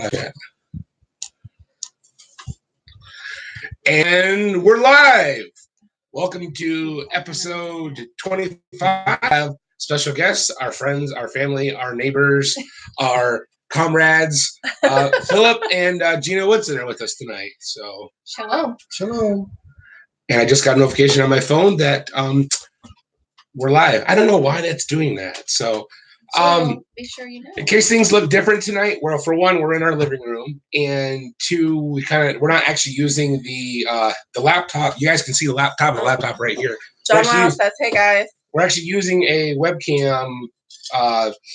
Okay. And we're live. Welcome to episode 25. Special guests, our friends, our family, our neighbors, our comrades. Phillip and Jena Woodson are with us tonight. So Shalom. Shalom. And I just got a notification on my phone that we're live. I don't know why that's doing that. So be sure you know. in case things look different tonight, well, for one, we're in our living room, and two, we're not actually using the laptop. You guys can see the laptop right here. John Miles says, "Hey guys." We're actually using a webcam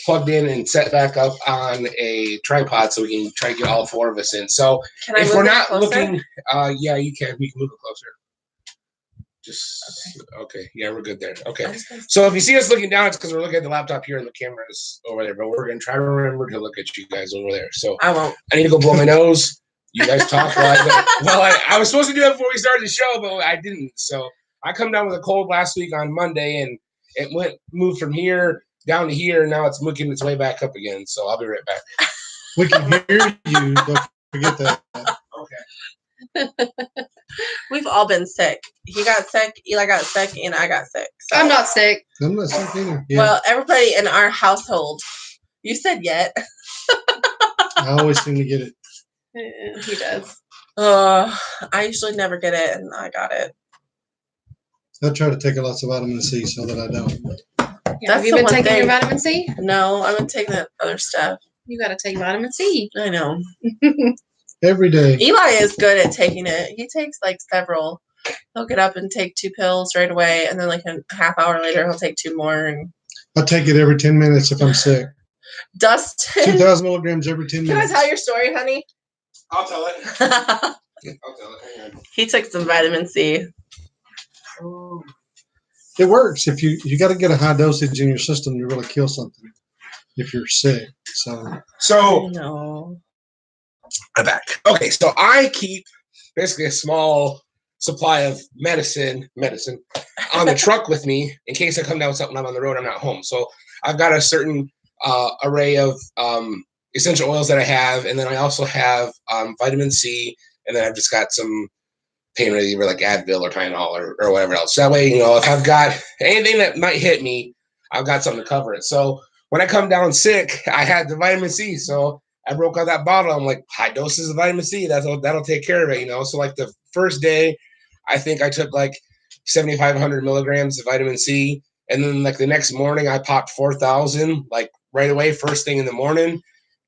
plugged in and set back up on a tripod so we can try to get all four of us in. So if we're not looking, yeah, you can. We can move it closer. Okay. Yeah, we're good there. Okay. So if you see us looking down, it's because we're looking at the laptop here and the camera's over there. But we're going to try to remember to look at you guys over there. So I won't. I need to go blow my nose. You guys talk while I go. Well, I was supposed to do that before we started the show, but I didn't. So I come down with a cold last week on Monday, and it moved from here down to here, and now it's making its way back up again. So I'll be right back. We can hear you. Don't forget that. Okay. We've all been sick. He got sick, Eli got sick, and I got sick. So. I'm not sick. I'm not sick either. Yeah. Well, everybody in our household. You said yet. I always seem to get it. He does. I usually never get it, and I got it. I try to take lots of vitamin C so that I don't. Yeah, have you been taking your vitamin C? No, I've been taking the other stuff. You got to take vitamin C. I know. Every day. Eli is good at taking it. He takes like several. He'll get up and take 2 pills right away, and then like a half hour later, he'll take 2 more. And I take it every 10 minutes if I'm sick. Dustin. 2,000 milligrams every 10 minutes. Can I tell your story, honey? I'll tell it. I'll tell it. He took some vitamin C. It works. If you got to get a high dosage in your system to really kill something if you're sick. So No. I'm back. Okay, so I keep basically a small supply of medicine on the truck with me in case I come down with something. I'm on the road. I'm not home. So I've got a certain array of essential oils that I have, and then I also have vitamin C, and then I've just got some pain reliever like Advil or Tylenol or whatever else. That way, if I've got anything that might hit me, I've got something to cover it. So when I come down sick, I had the vitamin C. So I broke out that bottle. I'm like, high doses of vitamin C. That'll take care of it, So like the first day, I think I took like 7,500 milligrams of vitamin C. And then like the next morning, I popped 4,000, like right away, first thing in the morning.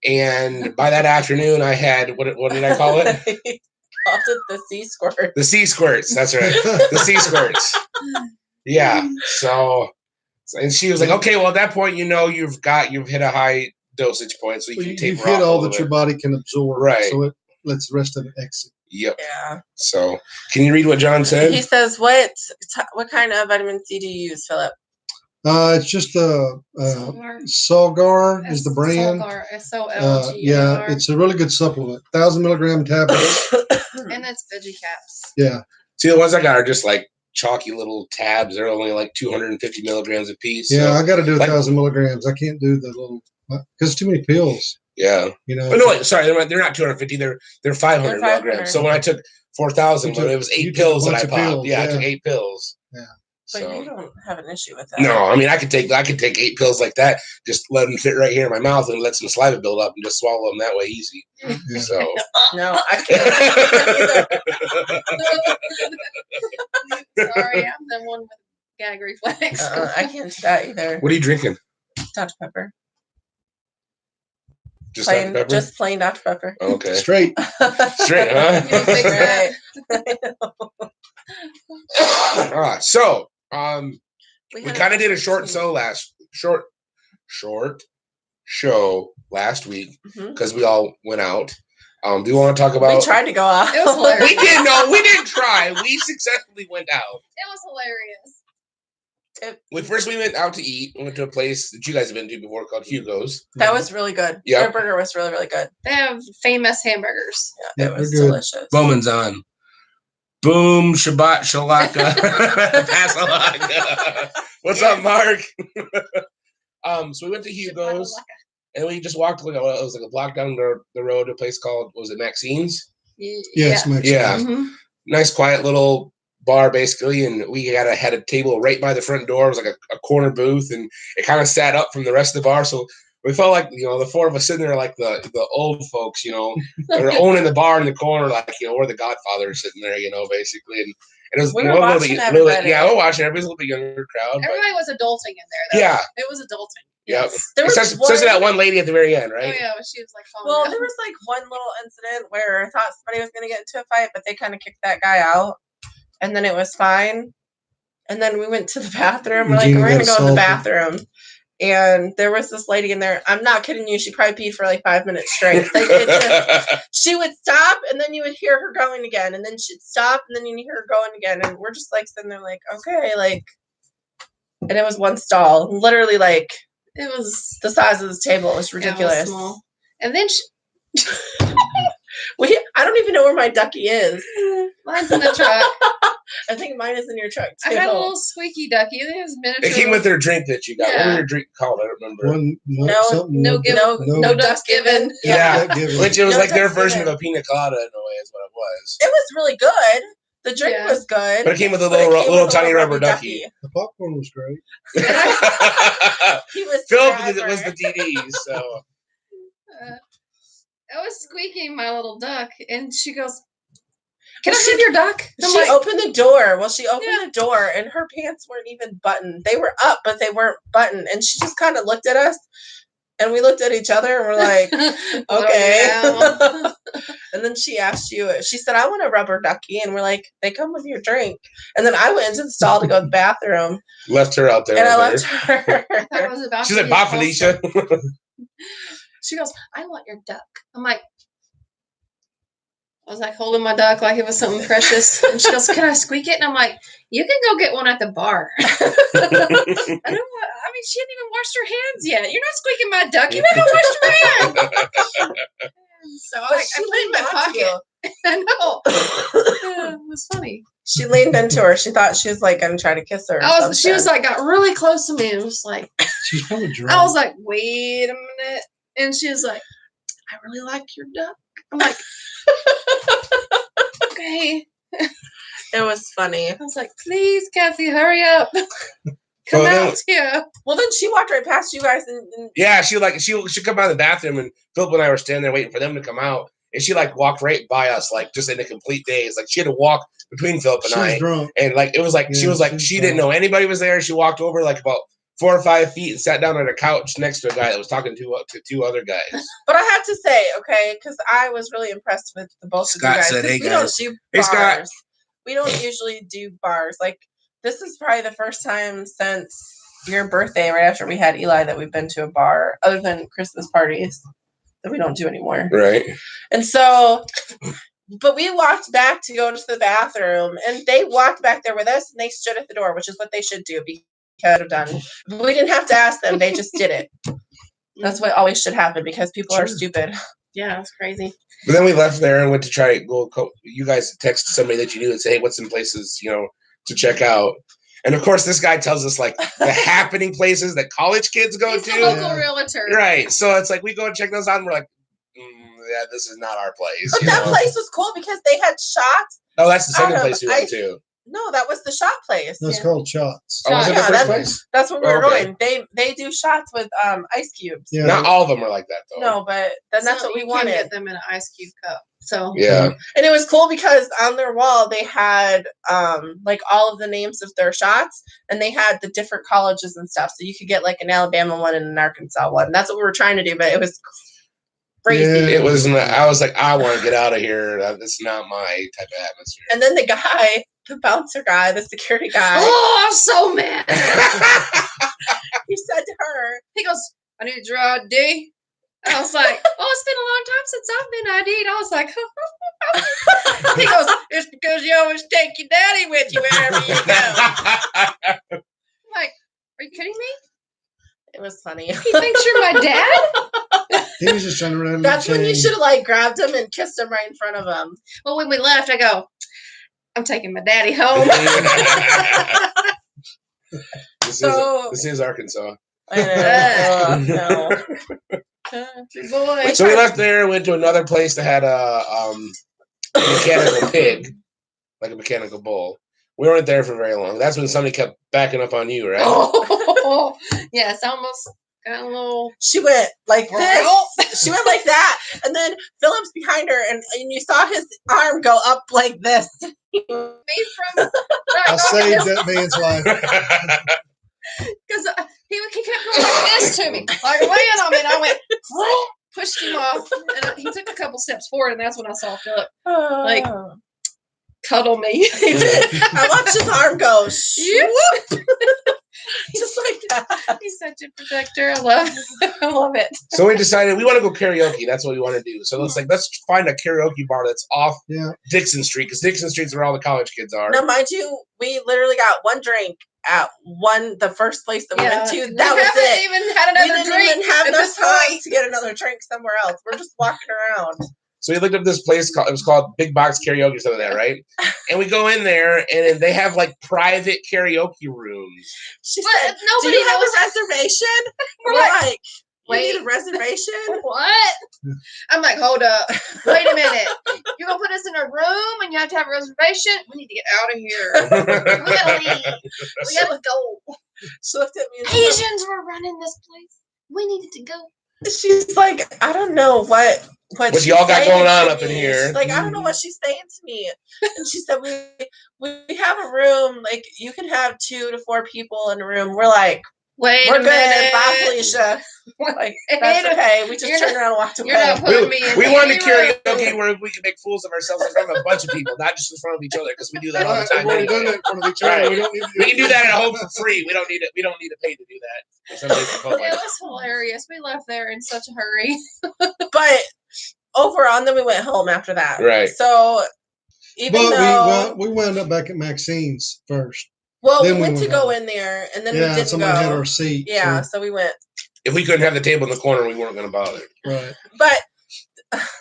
And by that afternoon, I had, what did I call it? Called it the C squirt. The C squirts. That's right. The C squirts. Yeah. So, and she was like, okay, well, at that point, you've hit a high dosage point. So you can take hit all that your body can absorb. Right. So it lets the rest of it exit. Yep. Yeah. So can you read what John said? He says, what kind of vitamin C do you use, Phillip? It's just Solgar is the brand. Solgar, SOLGAR. Yeah, it's a really good supplement. 1,000 milligram tablets. And that's veggie caps. Yeah. See, the ones I got are just like chalky little tabs. They're only like 250 milligrams a piece. Yeah, so, I got to do 1,000 milligrams. I can't do the little because it's too many pills. Yeah. But no, sorry, they're not 250. They're 500 milligrams. So when I took 4,000, it was 8 pills that I popped. Yeah, I took 8 pills. Yeah. But you don't have an issue with that. No, I mean I could take 8 pills like that, just let them fit right here in my mouth and let some saliva build up and just swallow them that way easy. Yeah. So no, I can't. Sorry, I'm the one with gag reflex. I can't do that either. What are you drinking? Dr. Pepper. Just Dr. Pepper? Just plain Dr. Pepper. Okay. Straight, huh? Right. So we kind of did a short show last week because we all went out. Do you want to talk about? We tried to go out. It was hilarious. We didn't try. We successfully went out. It was hilarious. First we went out to eat. We went to a place that you guys have been to before called Hugo's. That was really good. Yep. Their burger was really, really good. They have famous hamburgers. Yeah, it was delicious. Bowman's on. Boom, Shabbat, Shalaka, Pasalaka. What's up, Mark? So we went to Hugo's. and we just walked. It was like a block down the road to a place called, what was it, Maxine's? Yes, Yeah. Yeah. Mm-hmm. Nice, quiet little bar, basically, and we had a table right by the front door. It was like a corner booth, and it kind of sat up from the rest of the bar, so we felt like, the four of us sitting there like the old folks, they're owning the bar in the corner, like, we're the Godfathers sitting there, basically, and it was We a were little watching bit, everybody. we're watching. Everybody's a little bit younger crowd, but Everybody was adulting in there, though. yeah, It was adulting. yep. Yes. There was Especially that one lady at the very end, Oh, right? yeah, she was like falling Well, out. there was like one little incident where I thought somebody was going to get into a fight, but they kind of kicked that guy out, and then it was fine. And then we went to the bathroom. We're like, Jena we're going to got go in the assaulted. bathroom. And there was this lady in there. I'm not kidding you. She probably peed for like 5 minutes straight. Like, she would stop, and then you would hear her going again. And then she'd stop, and then you'd hear her going again. And we're just like sitting there like, okay, like, and it was one stall. Literally, like, It was the size of this table. It was ridiculous. Yeah, it was small. And then I don't even know where my ducky is. mine's in the truck. I think mine is in your truck too. I had a little squeaky ducky. I think it was miniature. It came with their drink that you got. What Yeah. was your drink called? I don't remember. No duck given. Yeah. duck given. Which it was No like their duck version given. of a pina colada in a way, is what it was. It was really good. The drink Yeah. was good. But it came with a but it little came little with a tiny rubber rubber ducky. The popcorn was great. He was Phillip forever. was the DD, so I was squeaking my little duck, and she goes, "Can I have your duck?" I'm She like, opened the door. Well, she opened the door, and her pants weren't even buttoned. They were up, but they weren't buttoned. And she just kind of looked at us, and we looked at each other, and we're like, okay. "Oh, And then she asked you, she said, I want a rubber ducky. And we're like, they come with your drink. And then I went into the stall to go to the bathroom. left her out there. And I with left her. her. I thought it was about She's to like, be "Bye, closer." Felicia." She goes, "I want your duck." I'm like, I was like holding my duck like it was something precious. And she goes, "Can I squeak it?" And I'm like, "You can go get one at the bar." I mean, she hadn't even washed her hands yet. You're not squeaking my duck. You haven't washed your hands. So I put it in my pocket. I know. Yeah, it was funny. She leaned into her. She thought she was like going to try to kiss her. She was like, got really close to me and was like, She's probably drunk. I was like, wait a minute. And she was like, I really like your duck. I'm like, okay. It was funny. I was like, please, Cassie, hurry up. Come out here. Well, then she walked right past you guys. And Yeah, she come out of the bathroom, and Phillip and I were standing there waiting for them to come out, and she like walked right by us, like just in a complete daze. Like she had to walk between Phillip and She was I, drunk. and like it was like she Yeah, was like she's she didn't drunk. know anybody was there. She walked over like about 4 or 5 feet and sat down on a couch next to a guy that was talking to two other guys. But I have to say, okay, because I was really impressed with the both Scott of you guys. said, 'cause "Hey, we guys." don't do Hey, bars. Scott. We don't usually do bars. Like, this is probably the first time since your birthday, right after we had Eli, that we've been to a bar, other than Christmas parties, that we don't do anymore. Right. And so, but we walked back to go to the bathroom, and they walked back there with us, and they stood at the door, which is what they should do because of done. But we didn't have to ask them; they just did it. That's what always should happen because people are stupid. Yeah, it's crazy. But then we left there and went to try. You guys texted somebody that you knew and say, "Hey, what's some places to check out?" And of course, this guy tells us like the happening places that college kids go He's to. the local realtor. Right. So it's like we go and check those out, and we're like, yeah, this is not our place. But that place was cool because they had shots. Oh, that's the second out of place we went to. No, that was the shot place. That's called shots. Oh, was it the Yeah, first place? That's what we were Okay. going. They do shots with ice cubes. Yeah. Not all of them are like that, though. No, but then that's So what we you wanted. can get them in an ice cube cup. So Yeah. And it was cool because on their wall they had like all of the names of their shots, and they had the different colleges and stuff. So you could get like an Alabama one and an Arkansas one. That's what we were trying to do, but it was crazy. It was. I was like, I want to get out of here. This is not my type of atmosphere. And then the guy, the bouncer guy, the security guy, oh, I'm so mad. he said to her, He goes, I need your ID. I was like, oh, it's been a long time since I've been ID'd. I was like, he goes, it's because you always take your daddy with you wherever you go. I'm like, are you kidding me? it was funny. He thinks you're my dad? He was just trying to run. That's when you should have like grabbed him and kissed him right in front of him. Well, when we left, I go, I'm taking my daddy home. This So- is Arkansas. I know. No. Good boy. So we left there, went to another place that had a mechanical pig, like a mechanical bull. We weren't there for very long. That's when somebody kept backing up on you, right? Oh, yes, I almost got a little. She went like Well. this. She went like that, and then Phillip's behind her, and you saw his arm go up like this. Me from. I saved that man's life. Because he kept going like this to me, like laying on me, and I went, pushed him off, and he took a couple steps forward, and that's when I saw Phillip like cuddle me. I watched his arm go swoop, just like that. He's such a protector. I love it. So we decided we want to go karaoke. That's what we want to do. So let's find a karaoke bar that's off Dixon Street, because Dixon Street's where all the college kids are. Now, mind you, we literally got one drink at the first place that we went to. That was it. Even had another we didn't drink even have at enough this time point. to get another drink somewhere else. We're just walking around. So we looked up this place it was called Big Box Karaoke or something like that, right? And we go in there, and they have like private karaoke rooms. She But said, nobody "Do you have knows a reservation?" We're like, "We need a reservation." What? I'm like, hold up. Wait a minute. You're going to put us in a room and you have to have a reservation? We need to get out of here. We got to leave. We got to go. She looked at me and Asians were running this place. We needed to go. she's like, "I don't know what What y'all got going on up in here?" She's like, "I don't know what she's saying to me." And she said, we have a room, like you can have 2 to 4 people in a room. We're like, Wait we're a good. minute. And bye, Felicia. Like, that's okay. We just turned around and walked away. You're not putting me in We wanted any karaoke room. where we could make fools of ourselves in front of a bunch of people, not just in front of each other, because we do that all the Right, time. we've already done Anyway. that in front of each other. Right. We don't need to We can do that at home for free. We don't need it. We don't need to pay to do that. Somebody's in public. It was hilarious. We left there in such a hurry. But overall, and then we went home after that. Right. So even though we wound up back at Maxine's first. we then went we to went go home. in there, and then we Yeah, didn't somebody go. had our seat. Yeah, so we went. If we couldn't have the table in the corner, we weren't going to bother. Right. But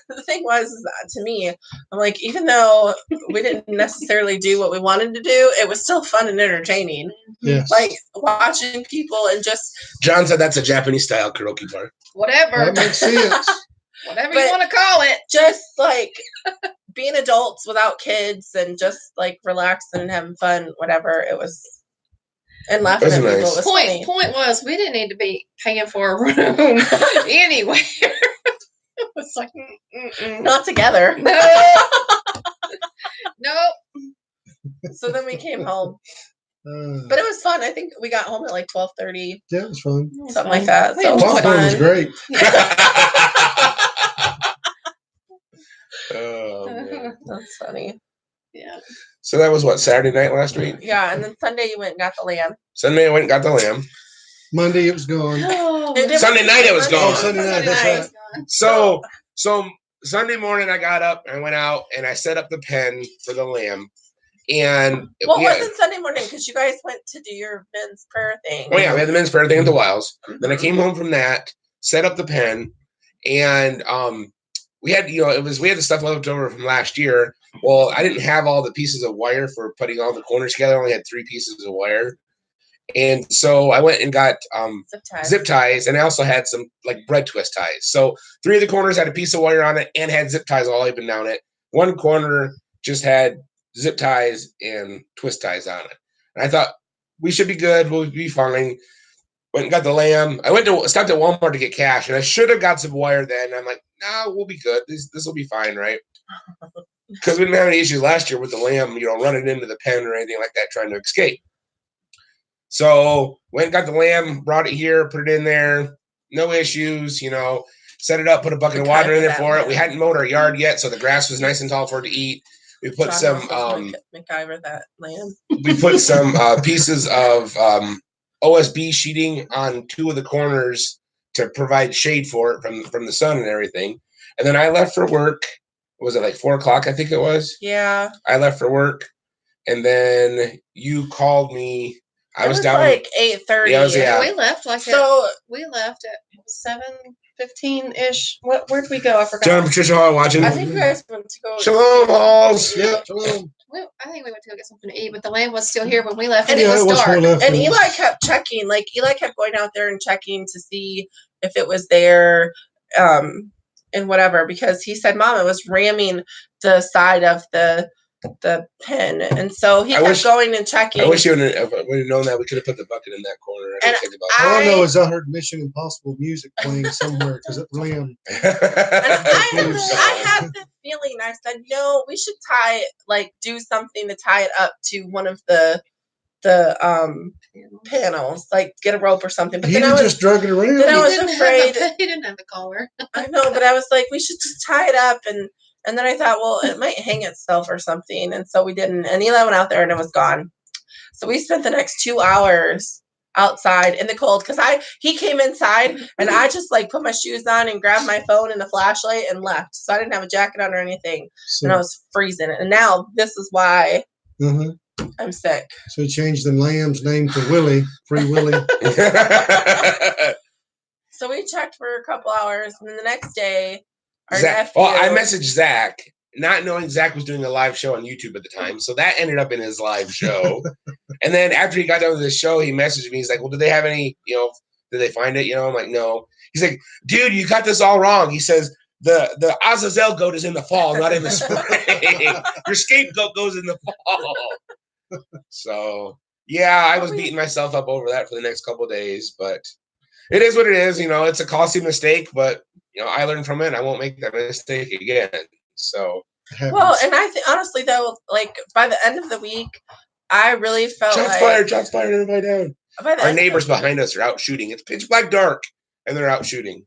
the thing was, is that to me, I'm like, even though we didn't necessarily do what we wanted to do, it was still fun and entertaining. Yes. Like watching people and just John said that's a Japanese style karaoke bar. Whatever. That makes sense. Whatever But- you want to call it. just like being adults without kids and just like relaxing and having fun, whatever it was, and laughing That's at people. nice. It was funny. Point was, we didn't need to be paying for a room anywhere. It was like, Not together. no. Nope. So then we came home, but it was fun. I think we got home at like 12:30, yeah, it was fun. something like that. We So it was enjoyed it. Popcorn was fun. great. Oh, man. That's funny. Yeah. So that was what, Saturday night last week? Yeah, and then Sunday you went and got the lamb. Sunday I went and got the lamb. Monday it was gone. Sunday night it was gone. Oh, Sunday night, that's right. So Sunday morning I got up and went out and I set up the pen for the lamb. And Well, we it had- wasn't Sunday morning because you guys went to do your men's prayer thing. oh yeah, we had the men's prayer thing at the Wiles. Then I came home from that, set up the pen, and we had we had the stuff left over from last year. Well, I didn't have all the pieces of wire for putting all the corners together. I only had 3 pieces of wire. And so I went and got zip ties, and I also had some like bread twist ties. So 3 of the corners had a piece of wire on it and had zip ties all up and down it. 1 corner just had zip ties and twist ties on it. And I thought we should be good. We'll be fine. Went and got the lamb. I stopped at Walmart to get cash, and I should have got some wire then. I'm like, no, we'll be good. This will be fine, right? Because we didn't have any issues last year with the lamb, running into the pen or anything like that, trying to escape. So went and got the lamb, brought it here, put it in there, no issues, set it up, put a bucket of water in there for it. We hadn't mowed our yard yet, so the grass was nice and tall for it to eat. We put some MacGyver that lamb. we put some pieces of OSB sheeting on 2 of the corners to provide shade for it from the sun and everything. And then I left for work. Was it like 4:00? I think it was. Yeah. I left for work, and then you called me. I was down like 8:30. Yeah. We left like we left at 7:15 ish. Where'd we go? I forgot. John and Patricia Hall watching. I think you guys went to go. Shalom, Halls. Yeah, shalom. I think we went to go get something to eat, but the lamb was still here when we left, And and it was dark. And Eli kept checking. Like Eli kept going out there and checking to see if it was there. and whatever, because he said, Mom, it was ramming the side of the pin, and so he kept going and checking. I wish you would have known that. We could have put the bucket in that corner. I didn't think about that. All I know is I heard Mission Impossible music playing somewhere because it ran. I have this feeling. I said, no, we should do something to tie it up to one of the panels, like get a rope or something. But then I was just dragging it around. Then I was afraid. He didn't have the collar. I know, but I was like, we should just tie it up, and then I thought, well, it might hang itself or something, and so we didn't. And Eli went out there, and it was gone. So we spent the next 2 hours outside in the cold because he came inside, and I just put my shoes on and grabbed my phone and a flashlight and left. So I didn't have a jacket on or anything, and I was freezing. And now this is why. Mm-hmm. I'm sick. So he changed the lamb's name to Willie, Free Willie. So we checked for a couple hours, and then the next day, our Zach, nephew. well, I messaged Zach, not knowing Zach was doing a live show on YouTube at the time, so that ended up in his live show. And then after he got done with the show, he messaged me. He's like, "Well, did they have any? Did they find it? I'm like, "No." He's like, "Dude, you got this all wrong." He says, The Azazel goat is in the fall, not in the spring. Your scapegoat goes in the fall. So, yeah, I was beating myself up over that for the next couple of days, but it is what it is. It's a costly mistake, but, I learned from it. And I won't make that mistake again. So, well, and I think, honestly, though, by the end of the week, I really felt shots fired, everybody down. Our neighbors behind us are out shooting. It's pitch black dark, and they're out shooting.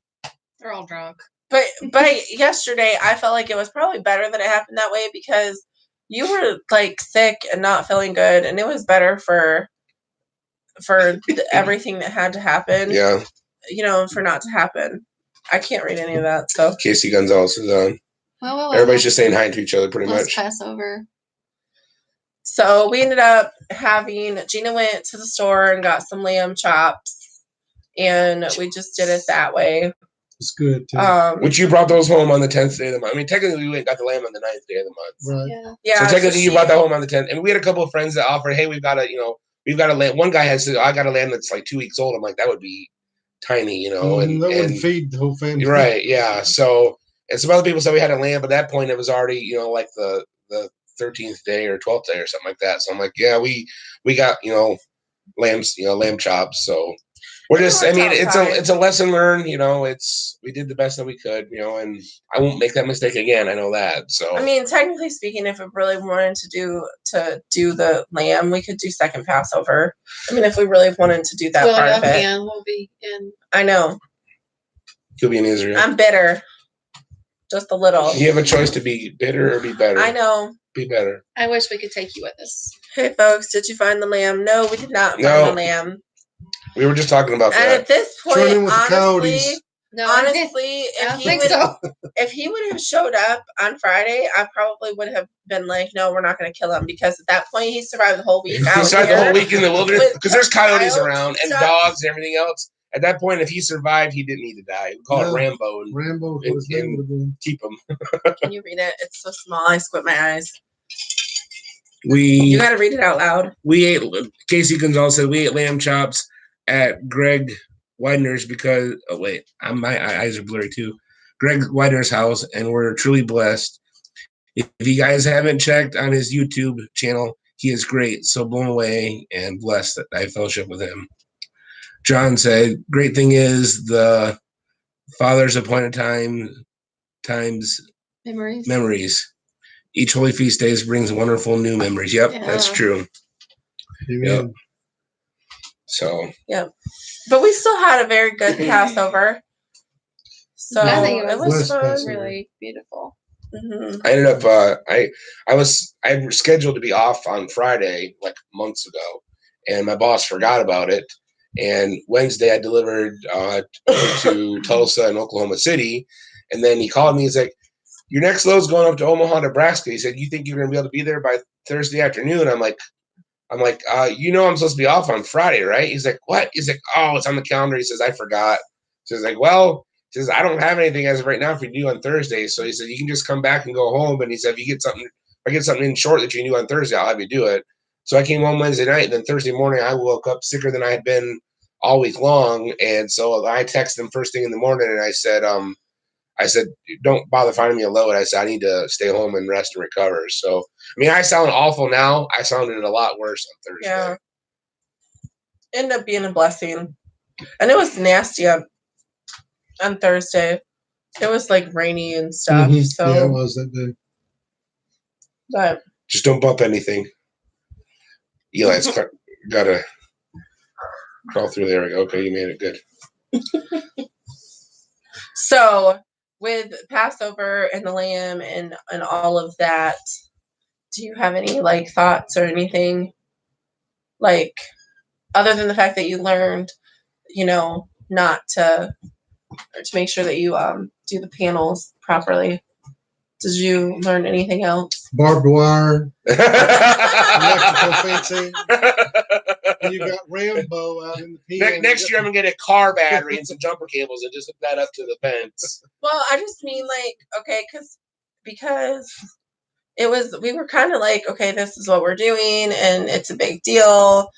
They're all drunk. But yesterday, I felt like it was probably better that it happened that way because you were sick and not feeling good, and it was better for everything that had to happen. Yeah. For not to happen. I can't read any of that. So Casey Gonzalez is on. Well, everybody's just saying hi to each other pretty much. Passover. So we ended up Jena went to the store and got some lamb chops, and we just did it that way. It's good too. Which you brought those home on the 10th day of the month. I mean, technically we went and got the lamb on the 9th day of the month. Right. Yeah. So technically you brought that home on the 10th. And we had a couple of friends that offered, hey, we've got a lamb. One guy said, I got a lamb that's 2 weeks old. I'm like, that would be tiny, and that wouldn't feed the whole family. Right. Yeah. So, and some other people said we had a lamb, but at that point it was already, the 13th day or 12th day or something like that. So I'm like, yeah, we got, lambs, lamb chops. So we're just, it's a lesson learned, we did the best that we could, and I won't make that mistake again. I know that. So, technically speaking, if we really wanted to do the lamb, we could do second Passover. If we really wanted to do that part of it. We'll be in. I know. You'll be in Israel. I'm bitter. Just a little. You have a choice to be bitter or be better. I know. Be better. I wish we could take you with us. Hey, folks, did you find the lamb? No, we did not find the lamb. We were just talking about that. And at this point, honestly, if he would have showed up on Friday, I probably would have been like, no, we're not going to kill him, because at that point he survived the whole week. He survived the whole week in the wilderness because there's coyotes around and dogs and everything else. At that point, if he survived, he didn't need to die. We call it Rambo. And keep him. Can you read it? It's so small. I squint my eyes. You got to read it out loud. Casey Gonzalez said we ate lamb chops at Greg Widener's because my eyes are blurry too. Greg Widener's house, and we're truly blessed. If you guys haven't checked on his YouTube channel, he is great. So blown away and blessed that I fellowship with him. John said, great thing is the Father's appointed times memories. Each Holy Feast days brings wonderful new memories. Yep, that's true. Yep. So. Yep. But we still had a very good Passover. So I think it was fun. Really beautiful. Mm-hmm. I ended up I was scheduled to be off on Friday months ago, and my boss forgot about it. And Wednesday I delivered to Tulsa and Oklahoma City, and then he called me. He's like, "Your next load's going up to Omaha, Nebraska." He said, "You think you're going to be able to be there by Thursday afternoon?" I'm like, I'm supposed to be off on Friday, right? He's like, "What?" He's like, "Oh, it's on the calendar." He says, "I forgot." So he's like, "Well," he says, "I don't have anything as of right now for you to do on Thursday." So he said, "You can just come back and go home." And he said, if I get something in short that you can do on Thursday, I'll have you do it. So I came home Wednesday night, and then Thursday morning I woke up sicker than I had been all week long. And so I texted him first thing in the morning, and I said, I said, don't bother finding me a load. I said, I need to stay home and rest and recover. So, I mean, I sound awful now. I sounded a lot worse on Thursday. Yeah. Ended up being a blessing. And it was nasty on Thursday. It was like rainy and stuff. Mhm. So Yeah, it was that day. But Just don't bump anything. Eli's got to crawl through there. Okay, you made it good. so with Passover and the lamb and all of that, do you have any like thoughts or anything like other than the fact that you learned, not to make sure that you do the panels properly? Did you learn anything else? Barbed wire, electrical fencing. And you got Rambo out in the field. Next year, I'm going to get a car battery and some jumper cables and just hook that up to the fence. Well, I just mean like, okay, because we were kind of like, okay, this is what we're doing and it's a big deal.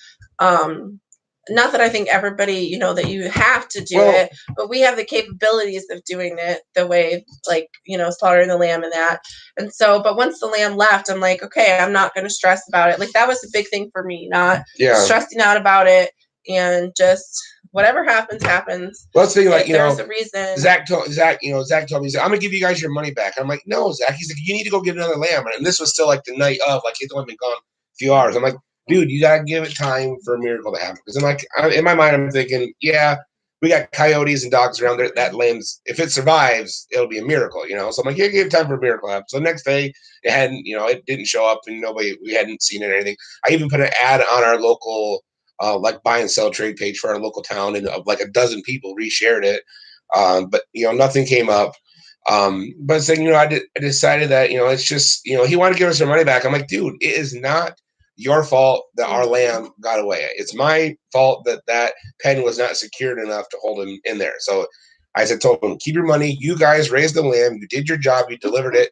Not that I think everybody, that you have to do it, but we have the capabilities of doing it the way, like, slaughtering the lamb and that. And so, but once the lamb left, I'm like, okay, I'm not going to stress about it. Like, that was a big thing for me, not stressing out about it and just whatever happens. Well, that's the thing, like, there's a reason. Zach told me, he's like, I'm going to give you guys your money back. I'm like, no, Zach. He's like, you need to go get another lamb. And this was still like the night of, like, it's only been gone a few hours. I'm like, dude, you got to give it time for a miracle to happen. Because I'm like, in my mind, I'm thinking, yeah, we got coyotes and dogs around there. That lamb's, if it survives, it'll be a miracle, So I'm like, yeah, give time for a miracle to happen. So the next day, it hadn't, it didn't show up and we hadn't seen it or anything. I even put an ad on our local, like buy and sell trade page for our local town, and like a dozen people reshared it. But, nothing came up. But saying, I decided that, it's just, he wanted to give us our money back. I'm like, dude, it is not your fault that our lamb got away. It's my fault that pen was not secured enough to hold him in there. So I told him, keep your money. You guys raised the lamb. You did your job. You delivered it.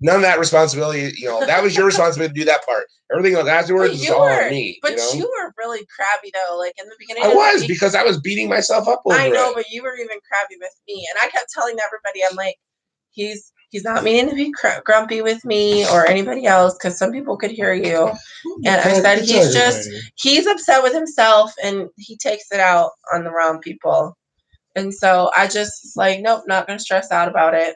None of that responsibility, that was your responsibility to do that part. Everything else afterwards was all on me. But you were really crabby though. Like in the beginning, I was because I was beating myself up over it. I know, but you were even crabby with me, and I kept telling everybody, I'm like, he's not meaning to be grumpy with me or anybody else, because some people could hear you. And I said, he's upset with himself and he takes it out on the wrong people. And so I just like, nope, not going to stress out about it.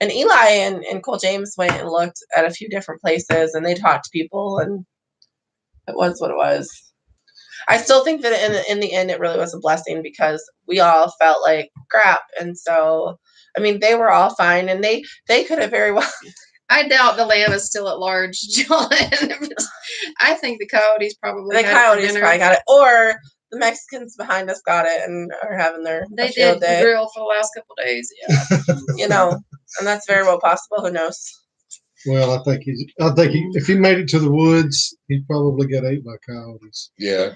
And Eli and Cole James went and looked at a few different places and they talked to people, and it was what it was. I still think that in the end, it really was a blessing because we all felt like crap. And so, I mean, they were all fine, and they could have very well. I doubt the lamb is still at large, John. I think the coyotes probably got it, or the Mexicans behind us got it and are having their field day. Grill for the last couple of days. Yeah, and that's very well possible. Who knows? Well, I think if he made it to the woods, he probably got ate by coyotes. Yeah.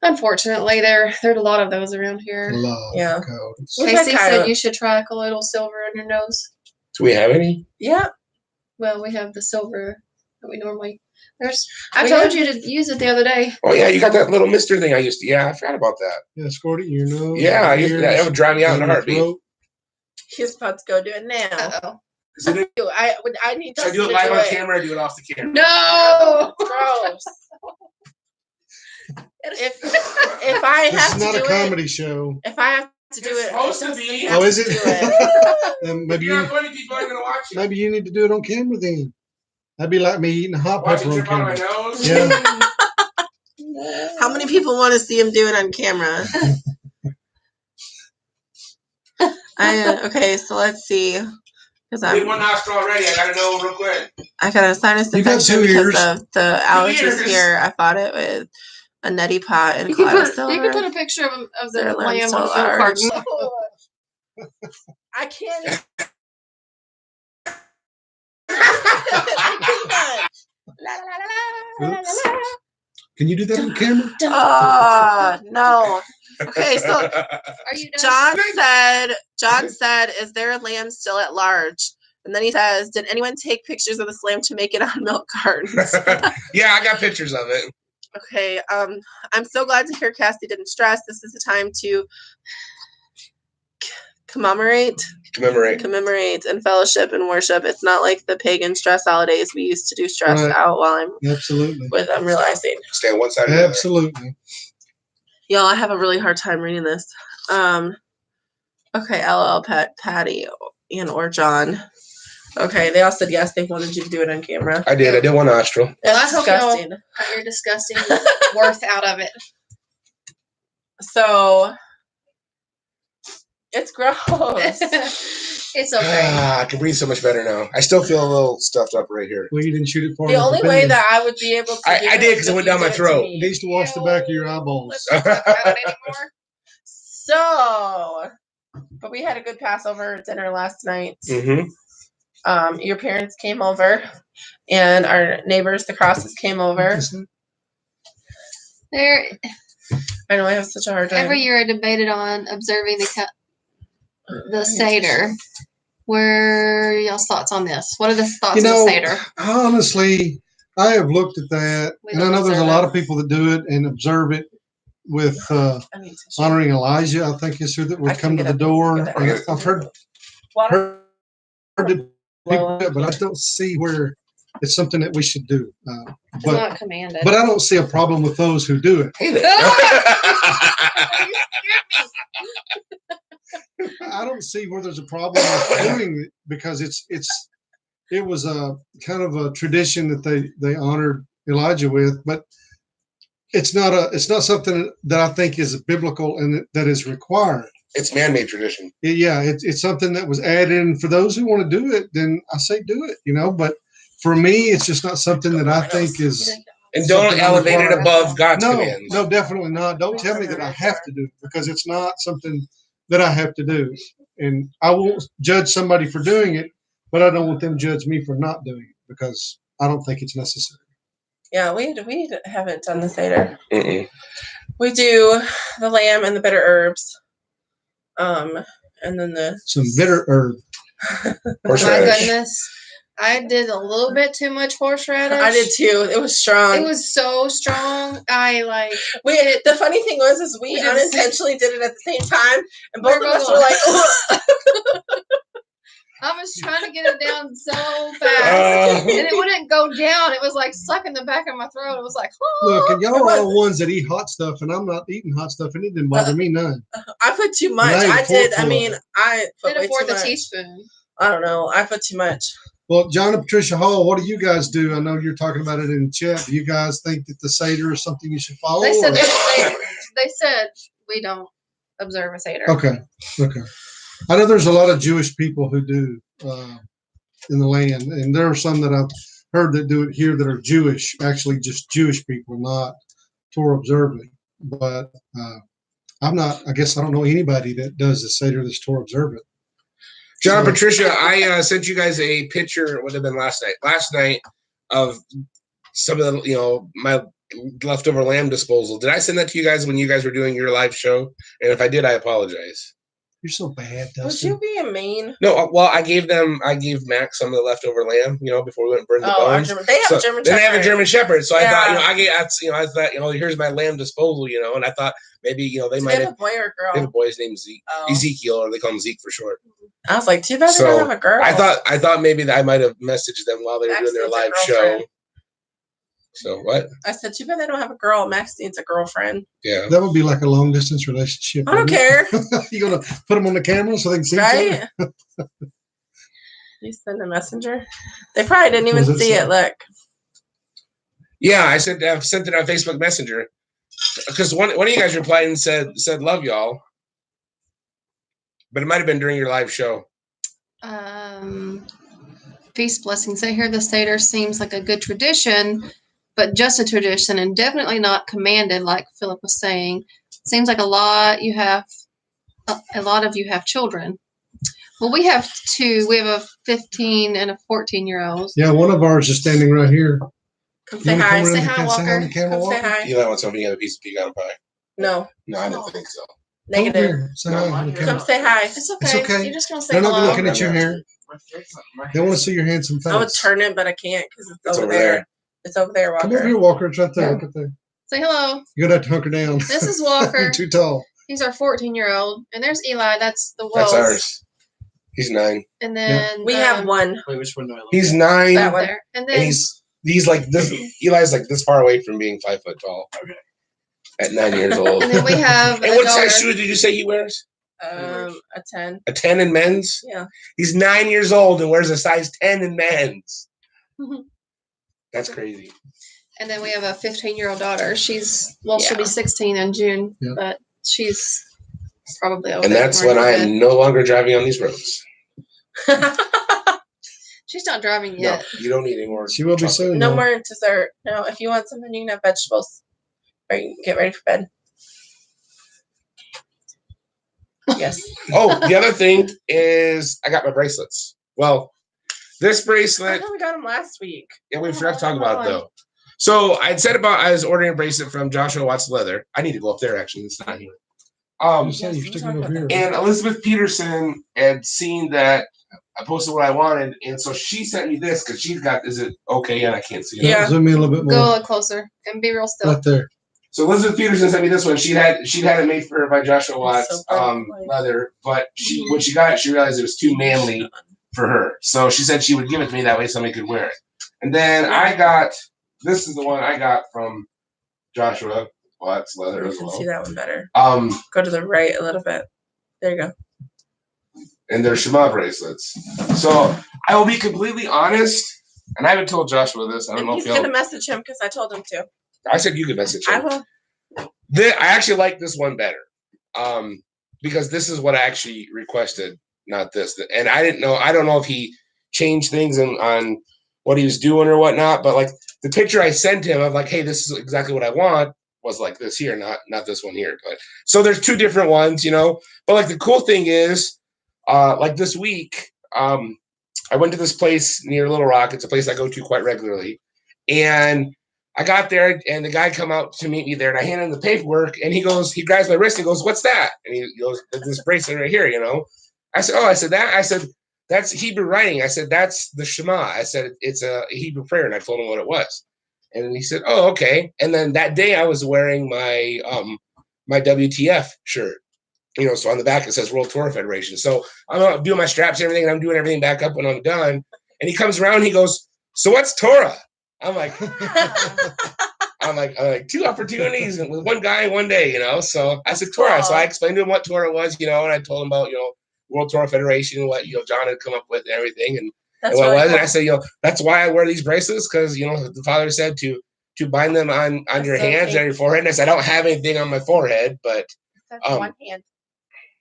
Unfortunately, there are a lot of those around here. A lot of coyotes. Cassie said you should try a colloidal silver in your nose. Do we have any? Yeah. Well, we have the silver that we normally. I told you to use it the other day. Oh yeah, you got that little mister thing I used to. Yeah, I forgot about that. Yeah, squirt it in your nose. Yeah, I used to. That would dry me out in a heartbeat. He's about to go do it now. Uh-oh. I need to do it live on camera or do it off the camera? No! Gross. If I have to do it. It's not a comedy show. If I have to do it. It's supposed to be. Oh, is it? Then maybe you're not funny, people aren't going to watch it. Maybe you need to do it on camera then. That'd be like me eating a hot pepper on camera. Yeah. How many people want to see him do it on camera? Okay, so let's see. I did one nostril already. I gotta know real quick. I got a sinus infection because of the allergies here. I fought it with a neti pot and colloidal silver. You can put a picture of the lamb on the carton. I can't. Can you do that on camera? Oh, no. Okay, so are you done? John said, is there a lamb still at large? And then he says, did anyone take pictures of this lamb to make it on milk cartons? Yeah, I got pictures of it. Okay, I'm so glad to hear Cassie didn't stress. This is the time to commemorate, and fellowship and worship. It's not like the pagan stress holidays we used to do stressed out while I'm with them realizing. Stay on one side. Absolutely. Y'all, I have a really hard time reading this. Okay, LL, Patty, and or John. Okay, they all said yes. They wanted you to do it on camera. I did. I did one nostril. That's disgusting. Got your disgusting worth out of it. So it's gross. It's okay. I can breathe so much better now. I still feel a little stuffed up right here. Well, you didn't shoot it far The enough. only way that I would be able to I did because it went down my throat. You need to wash the back of your eyeballs. So, but we had a good Passover dinner last night. Mm-hmm. Your parents came over, and our neighbors, the Crosses, came over. There. I know I have such a hard time. Every year I debated on observing the Seder. What are y'all's thoughts on this? What are the thoughts of the Seder? Honestly, I have looked at that, and I know there's a lot of people that do it and observe it with honoring Elijah, I think is who that would come to the door. And I've heard people do it, but I just don't see where it's something that we should do. It's not commanded. But I don't see a problem with those who do it. Hey there. I don't see where there's a problem with doing it because it was a kind of a tradition that they honored Elijah with, but it's not something that I think is biblical and that is required. It's man-made tradition. It's something that was added in. For those who want to do it, then I say do it, but for me, it's just not something that I think is. And don't elevate it above God's commands. No, definitely not. Don't tell me that I have to do it because it's not something that I have to do. And I won't judge somebody for doing it, but I don't want them to judge me for not doing it because I don't think it's necessary. Yeah, we haven't done the Seder. Mm-mm. We do the lamb and the bitter herbs. And then some bitter herb. My goodness. I did a little bit too much horseradish. I did too. It was strong. It was so strong. The funny thing was we unintentionally did it at the same time, and both of us were like, I was trying to get it down so fast, and it wouldn't go down. It was like stuck in the back of my throat. It was like, look, and y'all are the ones that eat hot stuff, and I'm not eating hot stuff, and it didn't bother me none. I put too much. I did. I mean, I put way too much. Teaspoon. I don't know. I put too much. Well, John and Patricia Hall, what do you guys do? I know you're talking about it in the chat. Do you guys think that the Seder is something you should follow? They said they said we don't observe a Seder. Okay. I know there's a lot of Jewish people who do in the land, and there are some that I've heard that do it here that are Jewish, actually just Jewish people, not Torah observant. But I guess I don't know anybody that does the Seder that's Torah observant. John and Patricia, I sent you guys a picture. It would have been last night of some of the, my leftover lamb disposal. Did I send that to you guys when you guys were doing your live show? And if I did, I apologize. You're so bad, Dustin. Was you being mean? No, well, I gave Max some of the leftover lamb, before we went and burned the bones. They have a German Shepherd. Then they have a German Shepherd. So I thought, here's my lamb disposal, and I thought maybe, they might have. They have a boy or a girl? They have a boy. His name's Ezekiel, or they call him Zeke for short. I was like, too bad they don't have a girl. I thought maybe that I might have messaged them while they were doing their live show. So what? I said, too bad they don't have a girl. Max needs a girlfriend. Yeah. That would be like a long distance relationship. I don't care. You gonna put them on the camera so they can see right? Each other? You send a messenger? They probably didn't even see it. Look. Yeah, I sent it on Facebook Messenger. Because one of you guys replied and said love y'all. But it might have been during your live show. Feast blessings. I hear the Seder seems like a good tradition, but just a tradition and definitely not commanded, like Phillip was saying. Seems like a lot of you have children. Well, we have two. We have a 15 and a 14-year-old. Yeah, one of ours is standing right here. Come say hi. Say hi, Walker. Come say hi. You might want something to get a piece of pecan pie. No, I don't think so. Negative. Come say hi. It's okay. It's okay. You're just gonna say They're hello. not looking at your hair. They want to see your handsome face. I would turn it, but I can't because it's over there. It's over there, Walker. Come over here, Walker. It's right there. Look at there. Say hello. You're gonna have to hunker down. This is Walker. You're too tall. He's our 14-year-old, and there's Eli. That's the That's Wells. ours. He's 9. And then We have one. Wait, which one do I look He's at? 9. That one. there, and And then he's like this. Eli's like this far away from being 5 foot tall. Okay. At 9 years old. and then we have And a what daughter. size shoes did you say he wears? A 10. A 10 in men's? Yeah. He's 9 years old and wears a size 10 in men's. That's crazy. And then we have a 15-year-old daughter. She'll be 16 in June, Yeah. but she's probably over. And that's when I am no longer driving on these roads. She's not driving No, yet. you don't need any more. She will be chocolate. soon. No though. more dessert. No, if you want something, you can have vegetables. Or you can get ready for bed. Yes. Oh, the other thing is I got my bracelets. Well, this I bracelet, thought we got them last week. yeah, we forgot to talk about it though. So I'd said about I was ordering a bracelet from Joshua Watts Leather. I need to go up there actually. It's not here. You say Yes, you're we'll sticking talk over about here. And Elizabeth Peterson had seen that I posted what I wanted, and so she sent me this because she's got. Is it okay? And I can't see it. Yeah. Zoom in a little bit Go a more. little closer and be real still. Right there. So Elizabeth Peterson sent me this one. She'd had it made for her by Joshua Watts so pretty. leather, but when she got it, she realized it was too manly for her. So she said she would give it to me that way somebody could wear it. And then this is the one I got from Joshua Watts Leather You as can well. see that one better. Um, Go to the right a little bit. There you go. and they're Shema bracelets. So I will be completely honest, and I haven't told Joshua this. I don't And know he's if going to he'll. message him because I told him to. I said you could message I him. will. I actually like this one better, because this is what I actually requested, not this. And I didn't know. I don't know if he changed things on what he was doing or whatnot. But like the picture I sent him of like, hey, this is exactly what I want, was like this here, not this one here. But so there's two different ones, you know. But like the cool thing is, like this week, I went to this place near Little Rock. It's a place I go to quite regularly, and I got there, and the guy come out to meet me there, and I hand him the paperwork, and he grabs my wrist and goes, "What's that?" And he goes, "This bracelet right here, you know." I said, "Oh," I said, "That's Hebrew writing." I said, "That's the Shema." I said, "It's a Hebrew prayer," and I told him what it was. And he said, "Oh, okay." And then that day I was wearing my my WTF shirt, you know, so on the back it says World Torah Federation. So I'm doing my straps and everything, and I'm doing everything back up when I'm done. And he comes around, and he goes, "So what's Torah?" I'm like, I'm like 2 opportunities and with one guy one day, you know. So I said Torah. So I explained to him what Torah was, you know, and I told him about, you know, World Torah Federation, what, you know, John had come up with and everything, and That's what it really was. cool. And I said, you know, that's why I wear these bracelets, because, you know, the Father said to bind them on That's your so hands neat. and your forehead. And I said, I don't have anything on my forehead, but That's one hand.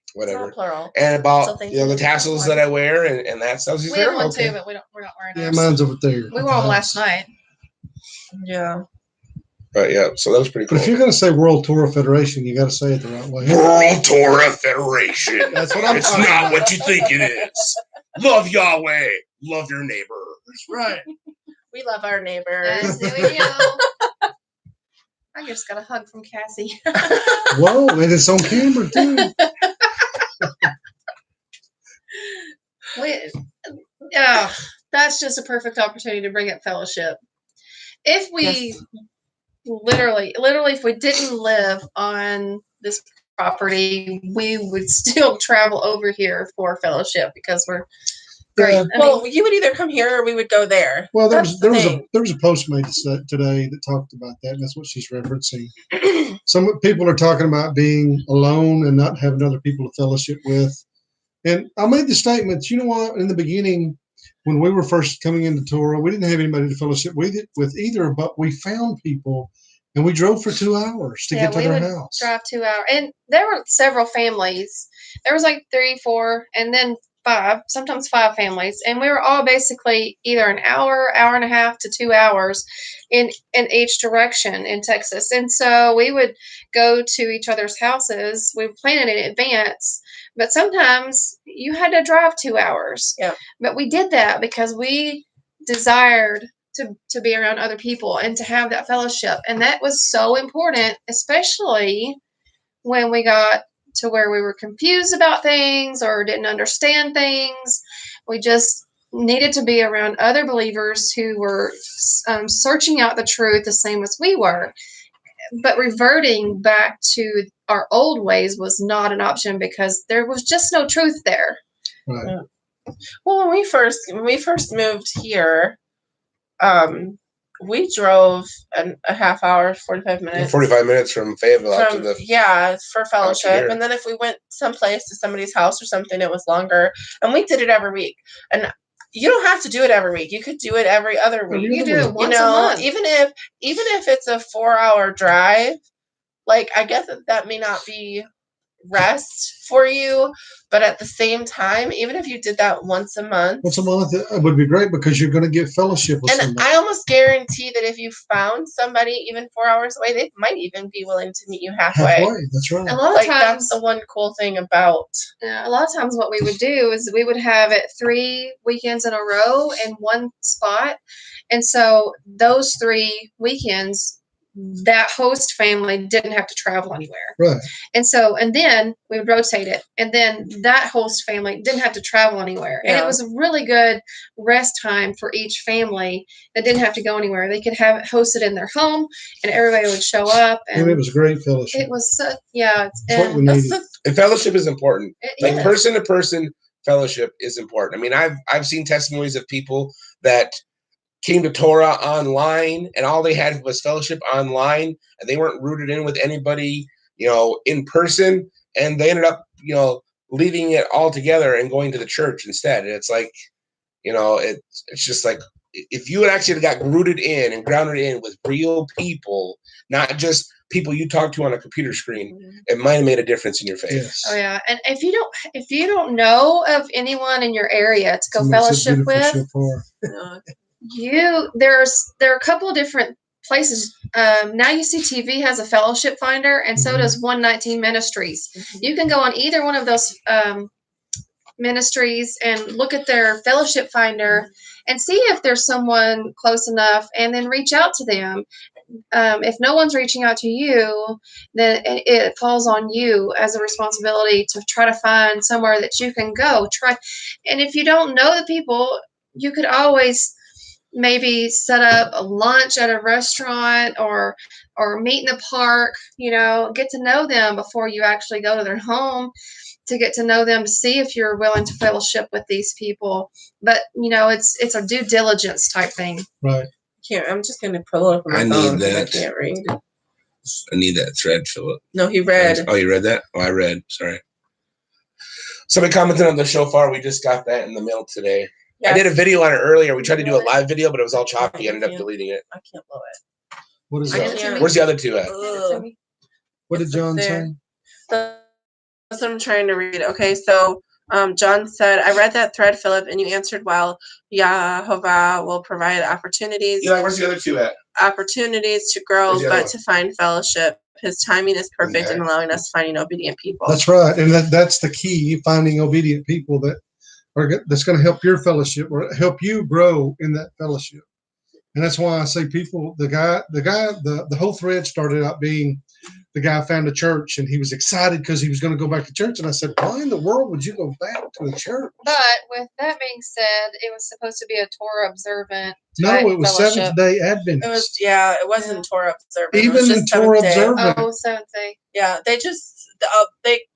It's whatever. not plural. And about, So thank you know, the you. tassels that I wear and that stuff. He's We like, have "Oh, one okay." too, but we're not wearing Yeah, ours. mine's over there. We wore them last night. Yeah. But yeah, so that was pretty But if cool. you're going to say World Torah Federation, you got to say it the right way. World Torah Federation. That's what I'm It's talking not about. what you think it is. Love Yahweh. Love your neighbor. That's right. We love our neighbors. Yes, we do. I just got a hug from Cassie. Whoa, and it's on camera too. That's just a perfect opportunity to bring up fellowship. If we literally, if we didn't live on this property, we would still travel over here for fellowship because we're great. Yeah. Well, you would either come here or we would go there. Well, there That's was the there was a thing. there was a post made today that talked about that, and that's what she's referencing. Some people are talking about being alone and not having other people to fellowship with. And I made the statement, you know what, in the beginning, when we were first coming into Torah, we didn't have anybody to fellowship with either, but we found people, and we drove for 2 hours to get to their house. Drive 2 hours, and there were several families. There was like 3, 4, and then 5, sometimes 5 families, and we were all basically either an hour and a half to 2 hours in each direction in Texas. And so we would go to each other's houses. We planned it in advance, but sometimes you had to drive 2 hours. Yeah. But we did that because we desired to be around other people and to have that fellowship, and that was so important, especially when we got to where we were confused about things or didn't understand things. We just needed to be around other believers who were searching out the truth the same as we were, but reverting back to our old ways was not an option because there was just no truth there. Right. Well, when we first moved here, we drove a half hour, 45 minutes. 45 minutes from Fayetteville out to the for fellowship, and then if we went someplace to somebody's house or something, it was longer. And we did it every week. And you don't have to do it every week. You could do it every other week. You do it once a month. Even if it's a 4-hour drive, like I guess that may not be rest for you, but at the same time, even if you did that once a month, it would be great because you're going to get fellowship with and somebody. I almost guarantee that if you found somebody even 4 hours away, they might even be willing to meet you halfway. That's right. A lot of Like times, that's the one cool thing about. a lot of times, what we would do is we would have it 3 weekends in a row in one spot, and so those 3 weekends, that host family didn't have to travel anywhere. Right. And then we would rotate it. And then that host family didn't have to travel anywhere. Yeah. And it was a really good rest time for each family that didn't have to go anywhere. They could have it hosted in their home and everybody would show up. And it was great fellowship. It was, yeah. It's what we needed. And fellowship is important. Like person to person fellowship is important. I mean, I've seen testimonies of people that came to Torah online and all they had was fellowship online and they weren't rooted in with anybody, in person, and they ended up, leaving it all together and going to the church instead. And it's like, it's just like if you had actually got rooted in and grounded in with real people, not just people you talk to on a computer screen, it might have made a difference in your faith. Yes. Oh yeah, and if you don't know of anyone in your area to go fellowship with, there are a couple of different places. Now you see TV has a fellowship finder, and so does 119 Ministries. You can go on either one of those ministries and look at their fellowship finder and see if there's someone close enough, and then reach out to them. If no one's reaching out to you, then it falls on you as a responsibility to try to find somewhere that you can go. And if you don't know the people, you could always maybe set up a lunch at a restaurant or meet in the park, get to know them before you actually go to their home, to get to know them, to see if you're willing to fellowship with these people. But, it's a due diligence type thing. Right. I'm just going to pull it up on my phone. Need that. I can't read. I need that thread, Phillip. No, he read. Oh, you read that? Oh, I read. Sorry. Somebody commented on the shofar. We just got that in the mail today. Yes. I did a video on it earlier. We tried to do a live video, but it was all choppy. I ended up deleting it. I can't blow it. What is that? Where's the other two at? What did John say? That's what I'm trying to read. Okay, so John said, I read that thread, Phillip, and you answered well. Yahovah will provide opportunities. Yeah, where's the other two at? Opportunities to grow, but to find fellowship. His timing is perfect in allowing us finding obedient people. That's right. And that's the key, finding obedient people that's going to help your fellowship or help you grow in that fellowship. And that's why I say the whole thread started out being the guy found a church and he was excited because he was going to go back to church. And I said, why in the world would you go back to a church? But with that being said, it was supposed to be a Torah observant. No, it was Seventh-day Adventist. It wasn't Torah observant. Even the Torah observant. Oh, Seventh Day. Yeah, they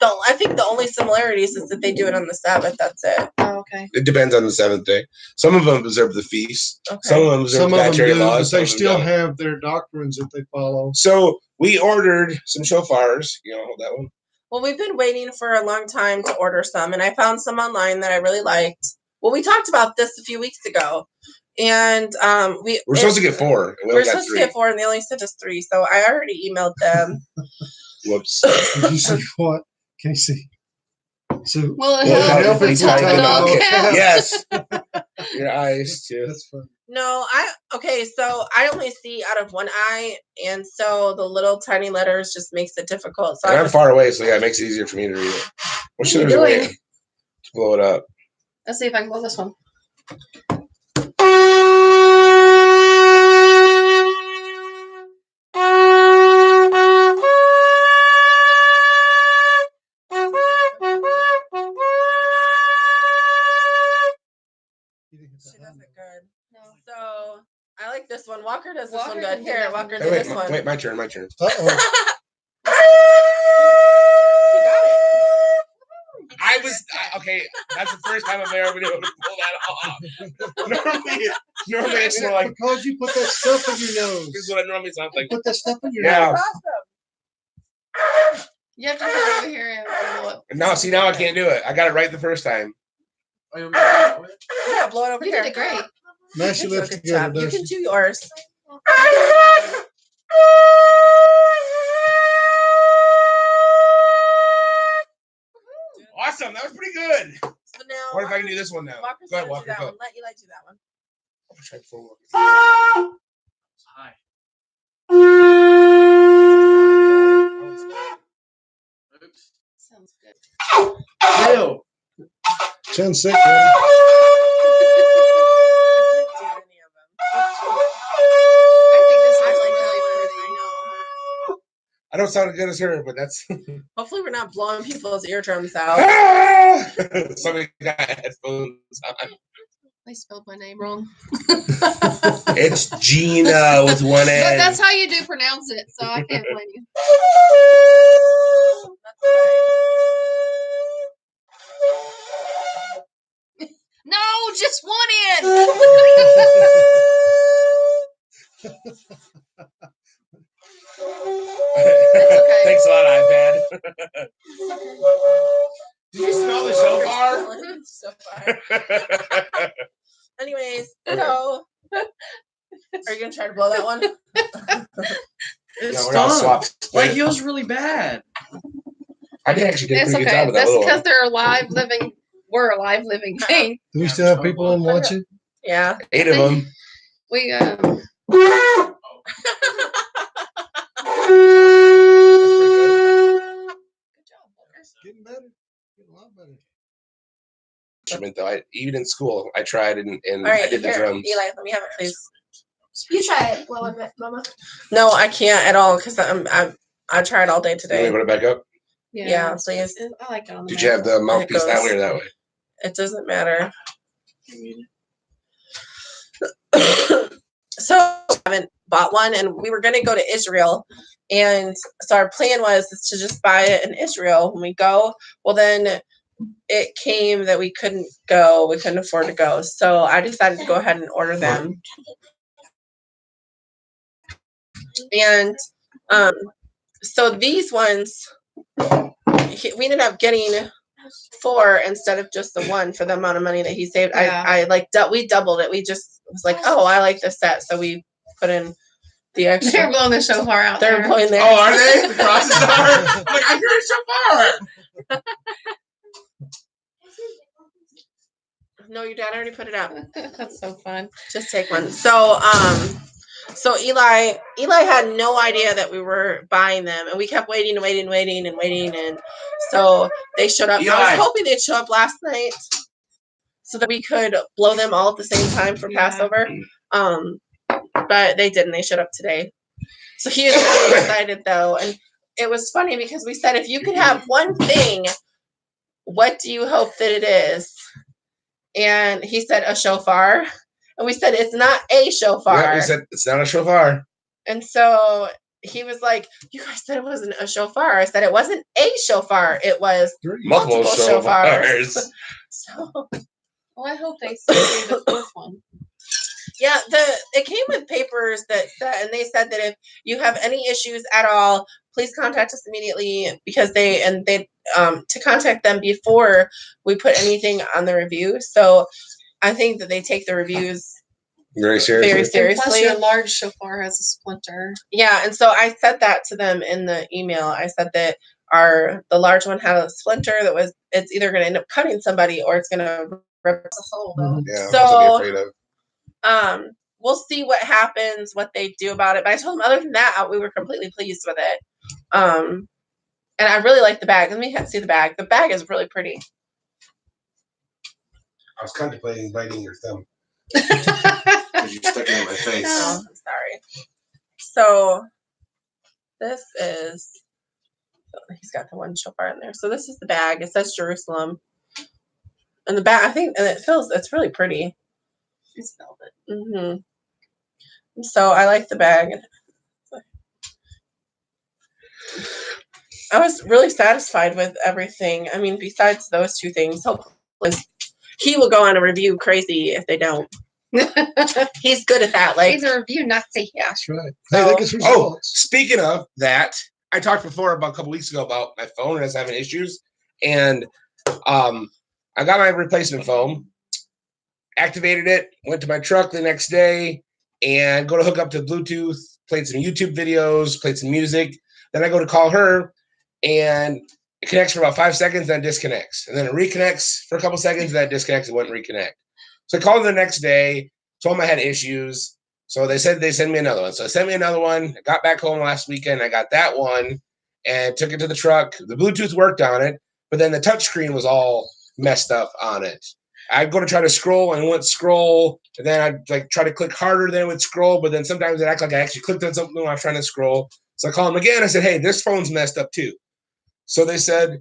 don't. I think the only similarities is that they do it on the Sabbath. That's it. Oh, okay. It depends on the seventh day. Some of them observe the feast. Okay. Some of them observe the dietary laws. But they still have their doctrines that they follow. So we ordered some shofars. Hold that one. Well, we've been waiting for a long time to order some, and I found some online that I really liked. Well, we talked about this a few weeks ago, and we're supposed to get 4. We're supposed to get 4, and they only sent us 3. So I already emailed them. Whoops. Did you see what? Can you see? So, help if yes. Your eyes too. That's fun. No, so I only see out of one eye, and so the little tiny letters just makes it difficult. So I'm far away, so it makes it easier for me to read it. What are you doing? To blow it up. Let's see if I can blow this one. She does it good. No. So I like this one. Walker does this one good. Here, Walker does this one. Wait, my turn. Uh-oh. okay, that's the first time I've ever been able to pull that off. Normally it's more like because you put that stuff in your nose. this is what I normally sound like. Put that stuff in your Yeah. nose. You have to hold over here and blow it. No, see now I can't do it. I got it right the first time. Yeah, blow it over You here. did it great. Mash You your do a lips good together, job. You can Dustin. do yours. Awesome, that was pretty good. So now, What if I can do this one now? Walker's Go ahead, gonna do Walker, that go. one. Let Eli do that one. I'll try before Walker. Hi. Oops. Sounds good. Ew. Sounds sick, I man. can't do any of them. I think this I is like really that one. pretty. I know. I don't sound as good as her, but that's Hopefully, we're not blowing people's eardrums out. somebody got headphones on. I spelled my name wrong. It's Jena with one N. But that's how you do pronounce it, so I can't blame you. No, just one end. Okay. Thanks a lot, iPad. Did you smell the shofar? So far. Anyways, so are you gonna try to blow that one? It No, we're not stunk. swapped. Like it was really bad. I did actually do a It's pretty good job okay. with that That's little because one. they're alive, living. We're a live, living thing. Do we still have people on watching? Yeah. 8 of them. We That's pretty Good job, Walker. Getting better. Getting a lot better. good. Though, even in school, I tried and All right, I did the here, drums. Eli, let me have it, please. You try it, blowing it, Mama. No, I can't at all because I tried all day Let me today. put it back up. Yeah, please. I like it on the Did you have the mouthpiece that goes. way or that way? It doesn't matter. So I haven't bought one, and we were gonna go to Israel, and so our plan was to just buy it in Israel when we go. Well, then it came that we couldn't go, we couldn't afford to go, so I decided to go ahead and order them. And so these ones, we ended up getting 4 instead of just the 1 for the amount of money that he saved. Yeah. We doubled it. We just was like, oh, I like this set, so we put in the They're extra. blowing the shofar out They're there. blowing there. Oh, are they? The cross star? I'm like, I hear it so far. No, your dad already put it out. That's so fun. Just take one. So Eli had no idea that we were buying them, and we kept waiting, and so they showed up. I Eli. was hoping they'd show up last night so that we could blow them all at the same time for Passover. But they didn't. They showed up today. So he was really excited though, and it was funny because we said, if you could have one thing, what do you hope that it is? And he said a shofar. And we said, it's not a shofar. Yeah, we said it's not a shofar. And so he was like, you guys said it wasn't a shofar. I said, it wasn't a shofar. It was multiple shofars. So, Well, I hope they see the 4th one. yeah, it came with papers that said, and they said that if you have any issues at all, please contact us immediately, because they to contact them before we put anything on the review. So I think that they take the reviews Very seriously. And plus, your large shofar has a splinter. Yeah, and so I said that to them in the email. I said that the large one had a splinter it's either going to end up cutting somebody or it's going to rip a hole. Yeah, So that's what they're afraid of. we'll see what happens, what they do about it. But I told them, other than that, we were completely pleased with it. And I really like the bag. Let me see the bag. The bag is really pretty. I was contemplating biting your thumb. Because you stuck it in my face. Oh, I'm sorry. So this is, he's got the one shofar in there. So this is the bag. It says Jerusalem. And the bag, I think, and it's really pretty. It's velvet. Mm-hmm. So I like the bag. I was really satisfied with everything. I mean, besides those two things, hopefully he will go on a review crazy if they don't. He's good at that. Like He's a review Nazi. Yeah. That's right. Hey, that gets Oh, results. speaking of that, I talked before about a couple weeks ago about my phone and I was having issues, and I got my replacement phone, activated it, went to my truck the next day, and go to hook up to Bluetooth, played some YouTube videos, played some music. Then I go to call her, and it connects for about 5 seconds, then disconnects, and then it reconnects for a couple seconds, then it disconnects and wouldn't reconnect. So I called the next day, told them I had issues. So they said they send me another one. So they sent me another one. I got back home last weekend. I got that one and took it to the truck. The Bluetooth worked on it, but then the touchscreen was all messed up on it. I'd go to try to scroll and it wouldn't scroll. And then I'd like try to click harder than it would scroll, but then sometimes it acted like I actually clicked on something when I was trying to scroll. So I called them again. I said, hey, this phone's messed up too. So they said,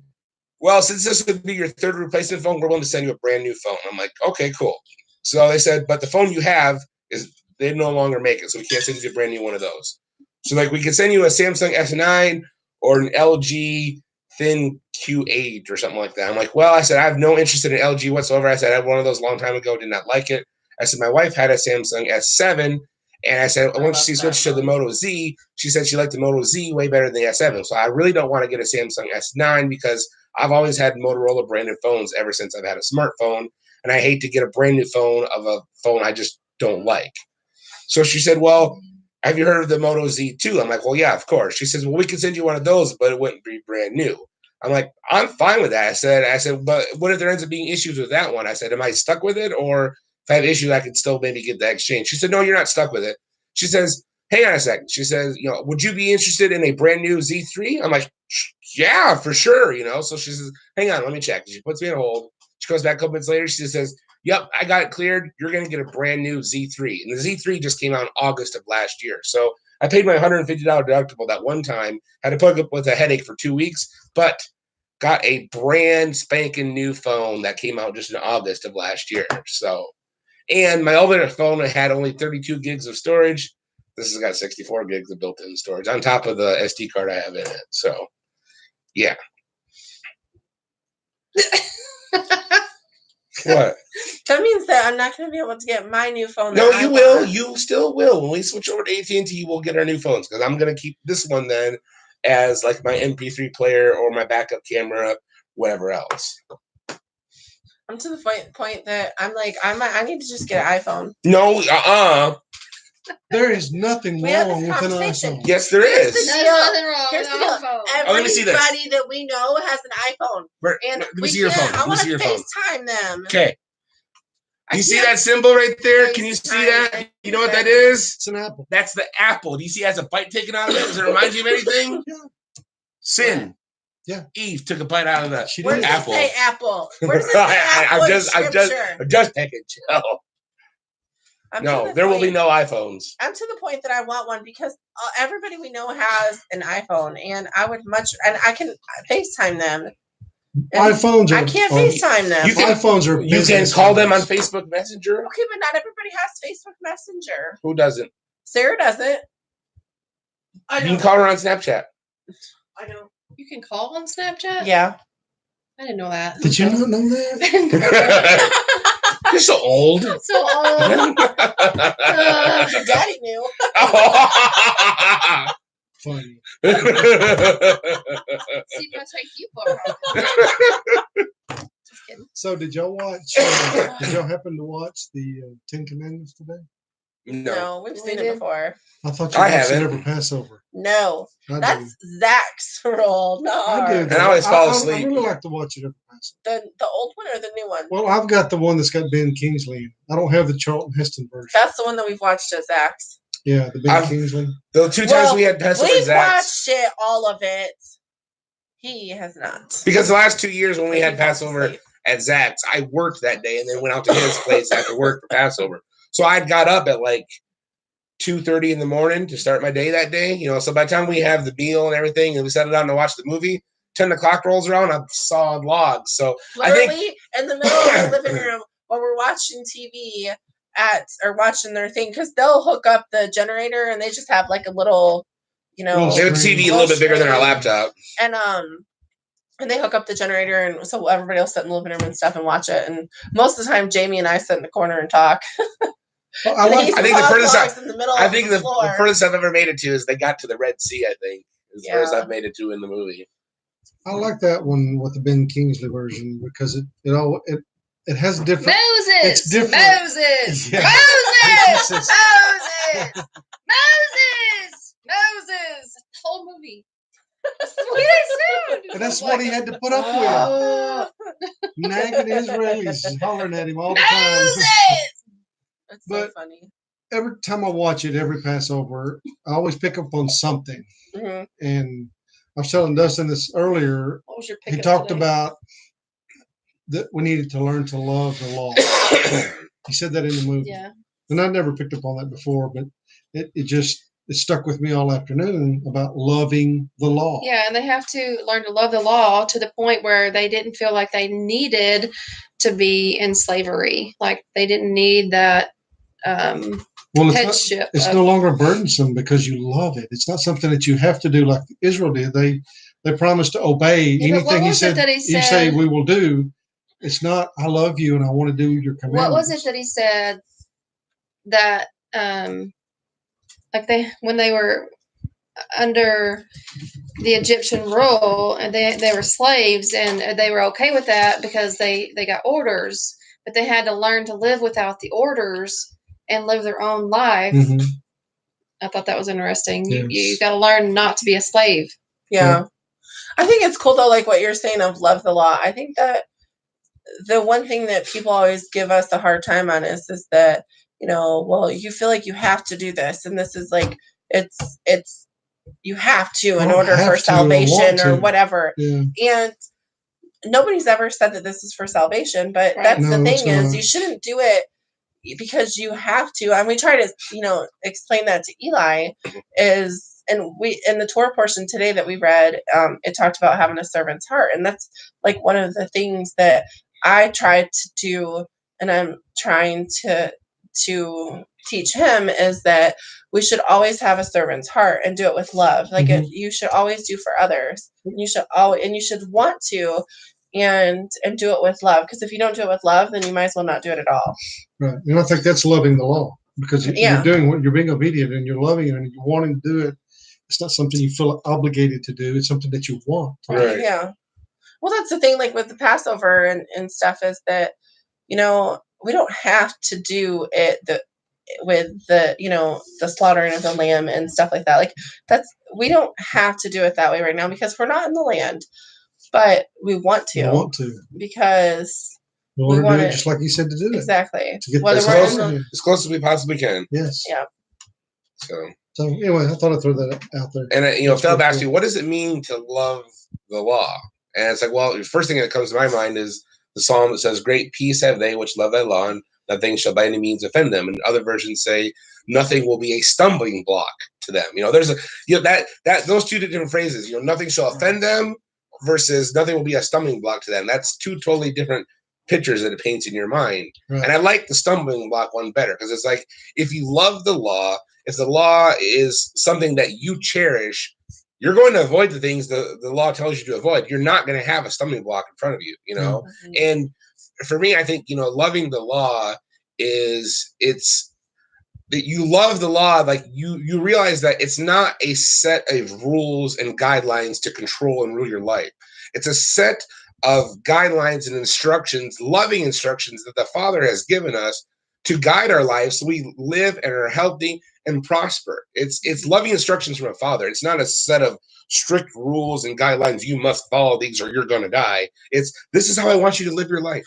well, since this would be your third replacement phone, we're willing to send you a brand new phone. I'm like, okay, cool. So they said, but the phone you have is they no longer make it, so we can't send you a brand new one of those. So like we can send you a Samsung S9 or an LG Thin Q8 or something like that. I'm like, well, I said I have no interest in an LG whatsoever. I said I had one of those a long time ago, did not like it. I said my wife had a Samsung S7, and I said once she switched to the Moto Z, she said she liked the Moto Z way better than the S7. So I really don't want to get a Samsung S9 because I've always had Motorola branded phones ever since I've had a smartphone, and I hate to get a brand new phone of a phone I just don't like. So she said, well, have you heard of the Moto Z2? I'm like, well, yeah, of course. She says, well, we can send you one of those, but it wouldn't be brand new. I'm like, I'm fine with that. I said, but what if there ends up being issues with that one? I said, am I stuck with it? Or if I have issues, I could still maybe get that exchange. She said, no, you're not stuck with it. She says, hang on a second. She says, would you be interested in a brand new Z3? I'm like, yeah, for sure. So she says, hang on, let me check. She puts me on hold. She goes back a couple minutes later. She says, yep, I got it cleared. You're going to get a brand new Z3. And the Z3 just came out in August of last year. So I paid my $150 deductible that one time, had to put up with a headache for 2 weeks, but got a brand spanking new phone that came out just in August of last year. So, and my older phone had only 32 gigs of storage. This has got 64 gigs of built-in storage on top of the SD card I have in it. So, yeah. What? that means that I'm not going to be able to get my new phone. No, that you I will. want. You still will. When we switch over to AT&T, we'll get our new phones because I'm going to keep this one then as like my MP3 player or my backup camera, whatever else. I'm to the point that I'm like, I need to just get an iPhone. No, There is nothing We had wrong this with an conversation. iPhone. Yes, there Here's is. the There's deal. nothing wrong Here's with the deal. an iPhone. Oh, let me see this. Everybody that we know has an iPhone. And Let me we see your can't. phone. I Let me want see to your phone. FaceTime them. Okay. I You see can't that symbol right there? Can you see FaceTime that? You know what that anybody. is? It's an Apple. That's the apple. Do you see it has a bite taken out of it? Does it remind you of anything? Yeah. Sin. Yeah. Eve took a bite out of that. She Where did. does Apple. it say Apple? Where does it say Apple in Scripture? I'm just taking chill. I'm to No, the there will be point- no iPhones. I'm to the point that I want one because everybody we know has an iPhone, and I would and I can FaceTime them. And iPhones are. I can't are- FaceTime them. You can- iPhones are. You can business call them on phones. Facebook Messenger. Okay, but not everybody has Facebook Messenger. Who doesn't? Sarah doesn't. I You can call her on Snapchat. I don't. You can call on Snapchat? Yeah. I didn't know that. Did you not know that? You're so old. So old. Your daddy knew. Funny. See if I take you for Just kidding. So did y'all watch? Did y'all happen to watch the Ten Commandments today? No. No, we've seen it did. before. I thought you I watched it haven't. every Passover. No, I that's Zach's role. No, I do. And I always fall I asleep. really like to watch it every Passover. the old one or the new one? Well, I've got the one that's got Ben Kingsley. In it. I don't have the Charlton Heston version. That's the one that we've watched at Zach's. Yeah, the Ben I've- Kingsley. The 2 times Well, we had Passover We've Zach's. watched it, all of it. He has not. Because the last 2 years when we He had falls Passover asleep. at Zach's, I worked that day and then went out to his place after work for Passover. So I got up at like 2:30 in the morning to start my day that day. So by the time we have the meal and everything and we settle down to watch the movie, 10 o'clock rolls around, I'm sawing logs. So Literally in the middle of the living room while we're watching TV or watching their thing, because they'll hook up the generator and they just have like a little They have a TV a little bit bigger than our laptop. And they hook up the generator, and so everybody will sit in the living room and stuff and watch it. And most of the time, Jamie and I sit in the corner and talk. Well, I think the floor. furthest I've ever made it to is they got to the Red Sea. I think is the furthest I've made it to in the movie. I like that one with the Ben Kingsley version because it has different. Moses. It's different. Moses. Yeah. Moses. Moses. The whole movie. That's the way they sound. And that's what he had to put up with. Nagging Israelis, hollering at him all the time. Moses. That's so funny. Every time I watch it, every Passover, I always pick up on something. Mm-hmm. And I was telling Dustin this earlier. What was your He talked about that we needed to learn to love the law. He said that in the movie. Yeah. And I never picked up on that before, but it stuck with me all afternoon about loving the law. Yeah, and they have to learn to love the law to the point where they didn't feel like they needed to be in slavery. Like they didn't need that headship. It's no longer burdensome because you love it. It's not something that you have to do like Israel did. They promised to obey anything he said. You say we will do. It's not I love you and I want to do your commandments. What was it that he said that when they were under the Egyptian rule and they were slaves and they were okay with that because they got orders, but they had to learn to live without the orders and live their own life. Mm-hmm. I thought that was interesting. Yes. You got to learn not to be a slave. Yeah. I think it's cool though, like what you're saying of love the law. I think that the one thing that people always give us a hard time on is that, well, you feel like you have to do this. And this is like, it's you have to in order for salvation or whatever. Yeah. And nobody's ever said that this is for salvation, but that's the thing is you shouldn't do it because you have to. And we try to, explain that to Eli and we, in the Torah portion today that we read, it talked about having a servant's heart. And that's like one of the things that I tried to do, and I'm trying to teach him is that we should always have a servant's heart and do it with love. Like you should always do for others. You should want to, and do it with love. Because if you don't do it with love, then you might as well not do it at all. Right. And I think that's loving the law because you're doing what you're being obedient and you're loving it and you're wanting to do it. It's not something you feel obligated to do. It's something that you want. Right. Yeah. Well, that's the thing, like with the Passover and stuff is that, we don't have to do it with the slaughtering of the lamb and stuff like that. Like we don't have to do it that way right now because we're not in the land, but we want to. We want to. Because we want to do it just like you said to do it. Exactly. To get as close as we possibly can. Yes. Yeah. So anyway, I thought I'd throw that out there. And Phillip asked me, what does it mean to love the law? And it's like, well, the first thing that comes to my mind is the psalm that says, great peace have they which love thy law, and nothing shall by any means offend them. And other versions say, nothing will be a stumbling block to them. There's those two different phrases, nothing shall offend them versus nothing will be a stumbling block to them. That's two totally different pictures that it paints in your mind. Right. And I like the stumbling block one better because it's like, if you love the law, if the law is something that you cherish, you're going to avoid the things the law tells you to avoid. You're not going to have a stumbling block in front of you, Mm-hmm. And for me, I think, loving the law it's that you love the law. Like you realize that it's not a set of rules and guidelines to control and rule your life. It's a set of guidelines and instructions, loving instructions that the Father has given us to guide our lives so we live and are healthy and prosper. It's loving instructions from a Father. It's not a set of strict rules and guidelines. You must follow these or you're going to die. This is how I want you to live your life.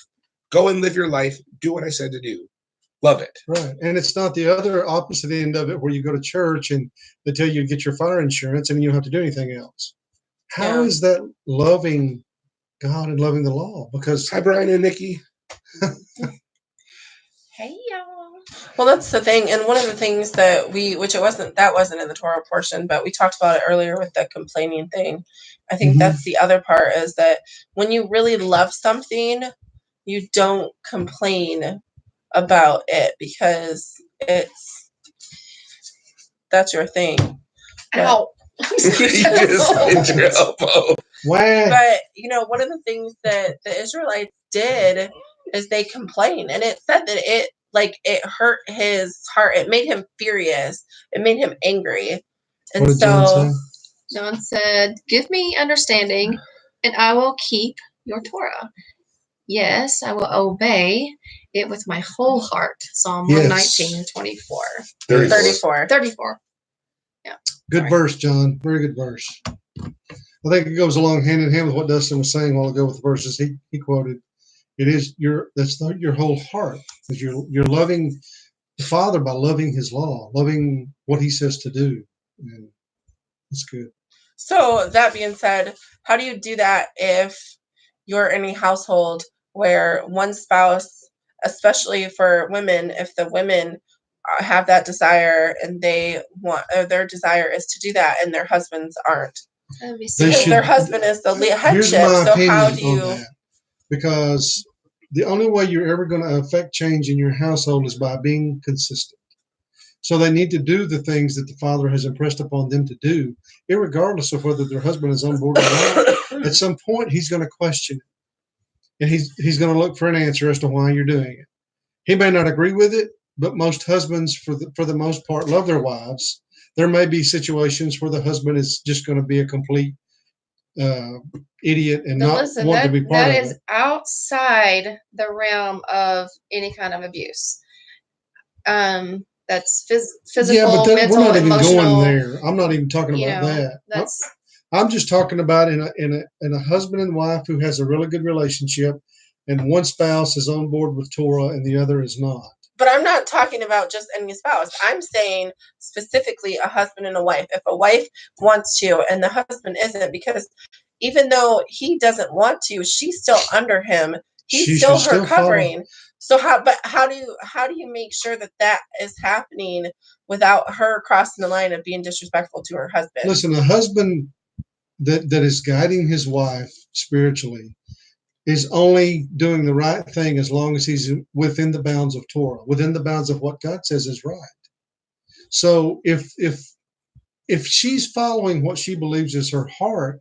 Go and live your life. Do what I said to do. Love it. Right. And it's not the other opposite end of it where you go to church and they tell you to get your fire insurance and you don't have to do anything else. How is that loving God and loving the law? Because hi, Brian and Nikki. Hey, y'all. Well, that's the thing. And one of the things that wasn't in the Torah portion, but we talked about it earlier with the complaining thing. I think that's the other part is that when you really love something, you don't complain about it because that's your thing. Ow. You just hit your elbow. Wah. But one of the things that the Israelites did is they complained, and it said that it hurt his heart. It made him furious. It made him angry. And What did John say? John said, "Give me understanding, and I will keep your Torah. Yes, I will obey it with my whole heart." Psalm Yes. 119:24. 34. Yeah. Good Sorry. verse, John. Very good verse. I think it goes along hand in hand with what Dustin was saying a while ago with the verses he quoted. That's your whole heart. Because you're loving the Father by loving His law, loving what He says to do. And it's good. So that being said, how do you do that if you're in a household where one spouse, especially for women, if the women have that desire and they want, or their desire is to do that, and their husbands aren't? That'd be They Because should- their husband is the Here's headship. my So opinion how do you? on that. Because the only way you're ever going to affect change in your household is by being consistent. So they need to do the things that the Father has impressed upon them to do, irregardless of whether their husband is on board or not. At some point, he's going to question it, and he's going to look for an answer as to why you're doing it. He may not agree with it, but most husbands, for the most part, love their wives. There may be situations where the husband is just going to be a complete idiot and But not listen, want to be part that of is it. outside the realm of any kind of abuse. That's physical, Yeah, but mental, we're not even emotional. going there. I'm not even talking about that. That's I'm just talking about in a husband and wife who has a really good relationship, and one spouse is on board with Torah and the other is not. But I'm not talking about just any spouse. I'm saying specifically a husband and a wife. If a wife wants to and the husband isn't, because even though he doesn't want to, she's still under him. He's She still should her still covering. So how do you make sure that is happening without her crossing the line of being disrespectful to her husband? Listen, a husband that is guiding his wife spiritually is only doing the right thing as long as he's within the bounds of Torah, within the bounds of what God says is right. So if she's following what she believes is her heart,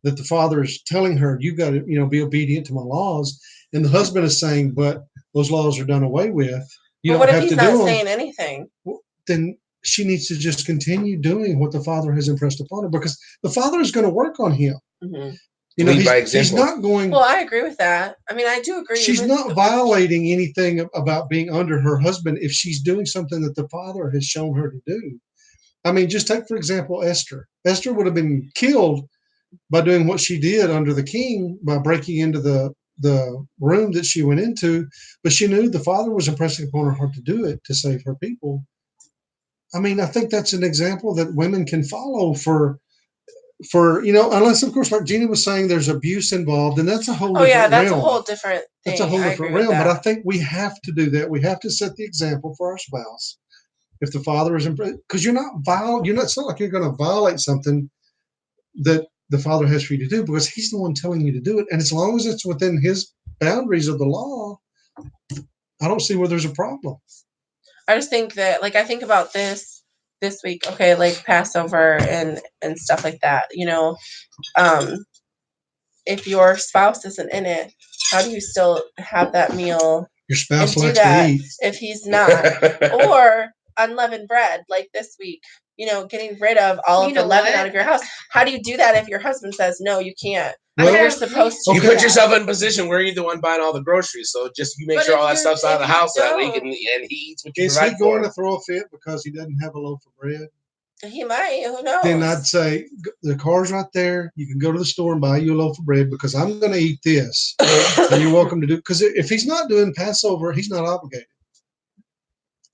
that the Father is telling her, you got to, be obedient to my laws, and the husband is saying, but those laws are done away with. You But what don't if have he's to not do them. saying anything? Then she needs to just continue doing what the Father has impressed upon her, because the Father is going to work on him. Mm-hmm. Lead by He's example. not going. Well, I agree with that. I mean, I do agree. She's not violating anything about being under her husband if she's doing something that the Father has shown her to do. I mean, just take, for example, Esther. Esther would have been killed by doing what she did under the king, by breaking into the room that she went into, but she knew the Father was impressing upon her heart to do it, to save her people. I mean, I think that's an example that women can follow for unless, of course, like Jena was saying, there's abuse involved, and that's a whole different realm. That's a whole different thing. That's a whole different realm. But I think we have to do that. We have to set the example for our spouse. If the Father is impressed, because it's not like you're going to violate something that the Father has for you to do, because He's the one telling you to do it. And as long as it's within His boundaries of the law, I don't see where there's a problem. I just think that, I think about this week, okay, like Passover and stuff like that, if your spouse isn't in it, how do you still have that meal? Your spouse and likes do that to eat. if he's not? Or unleavened bread, like this week, getting rid of all of the leaven out of your house. How do you do that if your husband says, no, you can't? Well, you're supposed to. You put yourself in a position where you're the one buying all the groceries, so just you make But sure if all that you're- stuff's out of if the you house that week, don't- and he eats what you Is he provide going for. to throw a fit because he doesn't have a loaf of bread? He might. Who knows? Then I'd say the car's right there. You can go to the store and buy you a loaf of bread, because I'm going to eat this, and you're welcome to do. Because if he's not doing Passover, he's not obligated.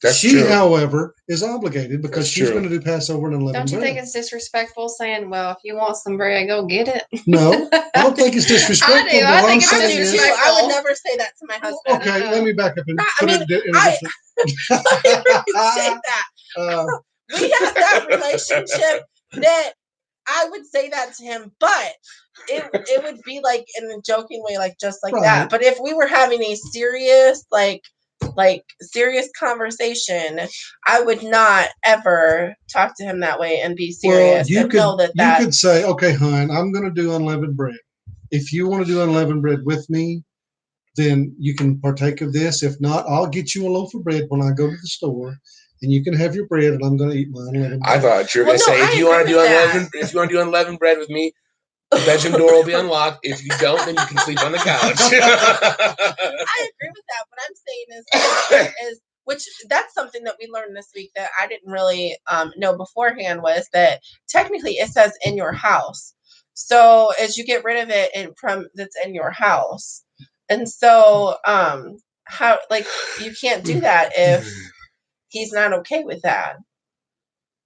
That's she, true. however, is obligated because That's she's true. going to do Passover and unleavened Don't you bread. think it's disrespectful saying, well, if you want some bread, go get it? No, I don't think it's disrespectful. I do. but I what think I'm it's saying I do is, too. disrespectful. I would never say that to my husband. okay, let me back up and I put mean, it in a I different. say that. We have that relationship that I would say that to him, but it would be like in a joking way, like just like Right. that. But if we were having a serious, like serious conversation, I would not ever talk to him that way and be serious and know that you could say, okay, hon, I'm going to do unleavened bread. If you want to do unleavened bread with me, then you can partake of this. If not, I'll get you a loaf of bread when I go to the store, and you can have your bread, and I'm going to eat my unleavened bread. I thought you were going to say, if you want to do unleavened bread with me, the bedroom door will be unlocked. If you don't, then you can sleep on the couch. I agree with that. What I'm saying is which that's something that we learned this week that I didn't really know beforehand, was that technically it says in your house. So as you get rid of it from that's in your house. And so how, like, you can't do that if he's not okay with that.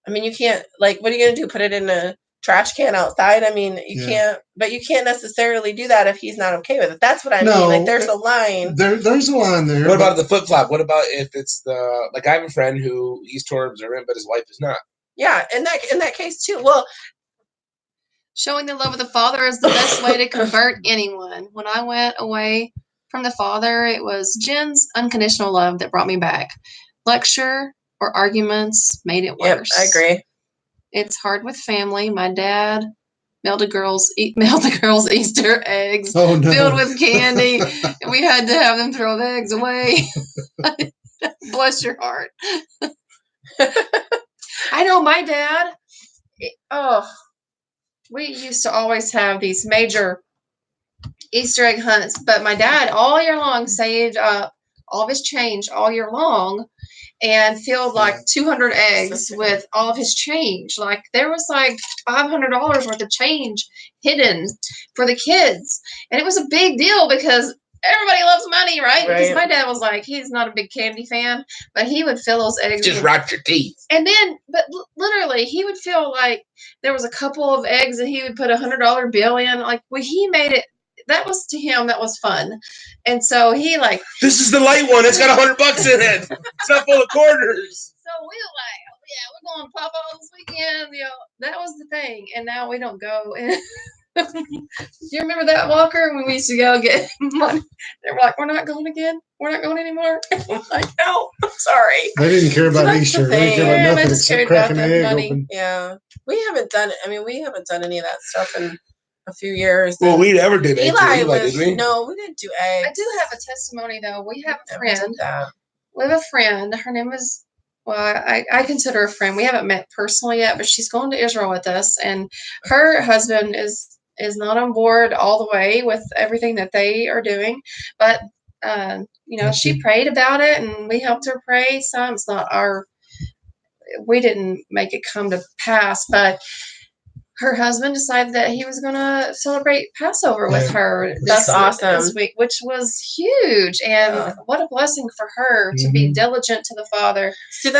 I mean, you can't, like, what are you going to do? Put it in a trash can outside? I mean, you can't, but you can't necessarily do that if he's not okay with it. That's what I mean. Like, there's a line. There's a line there. What about the flip flop? What about if it's like, I have a friend who he's Torah observant, but his wife is not. Yeah, in that case too. Well, showing the love of the Father is the best way to convert anyone. When I went away from the Father, it was Jen's unconditional love that brought me back. Lecture or arguments made it worse. Yep, I agree. It's hard with family. My dad mailed the girls Easter eggs filled with candy. And we had to have them throw the eggs away. Bless your heart. I know my dad. We used to always have these major Easter egg hunts, but my dad all year long saved up all of his change all year long and filled like 200 eggs with all of his change. Like, there was like $500 worth of change hidden for the kids. And it was a big deal because everybody loves money, right? Because my dad was like, he's not a big candy fan, but he would fill those eggs. Just rot your teeth. And then, but literally, he would feel like there was a couple of eggs that he would put $100 bill in. Like, well, he made it. That was, to him, that was fun. And so he like, this is the light one. It's got $100 in it. It's not full of quarters. So we were like, oh, yeah, we're going to Papa this weekend. You know, that was the thing. And now we don't go. Do you remember that, Walker, when we used to go get money? They were like, we're not going again. We're not going anymore. I'm like, no, I'm sorry. They didn't care about Easter. They didn't care about nothing except cracking an egg open. Yeah. We haven't done any of that stuff in a few years. Well, we never did eggs. Eli did we? No, we didn't do eggs. I do have a testimony, though. We have a friend. We have a friend. Her name is, well, I consider her a friend. We haven't met personally yet, but she's going to Israel with us. And her husband is not on board all the way with everything that they are doing. But, you know, she prayed about it, and we helped her pray some. It's not we didn't make it come to pass, but her husband decided that he was going to celebrate Passover with her. That's awesome. This week, which was huge. And what a blessing for her to be diligent to the Father. See,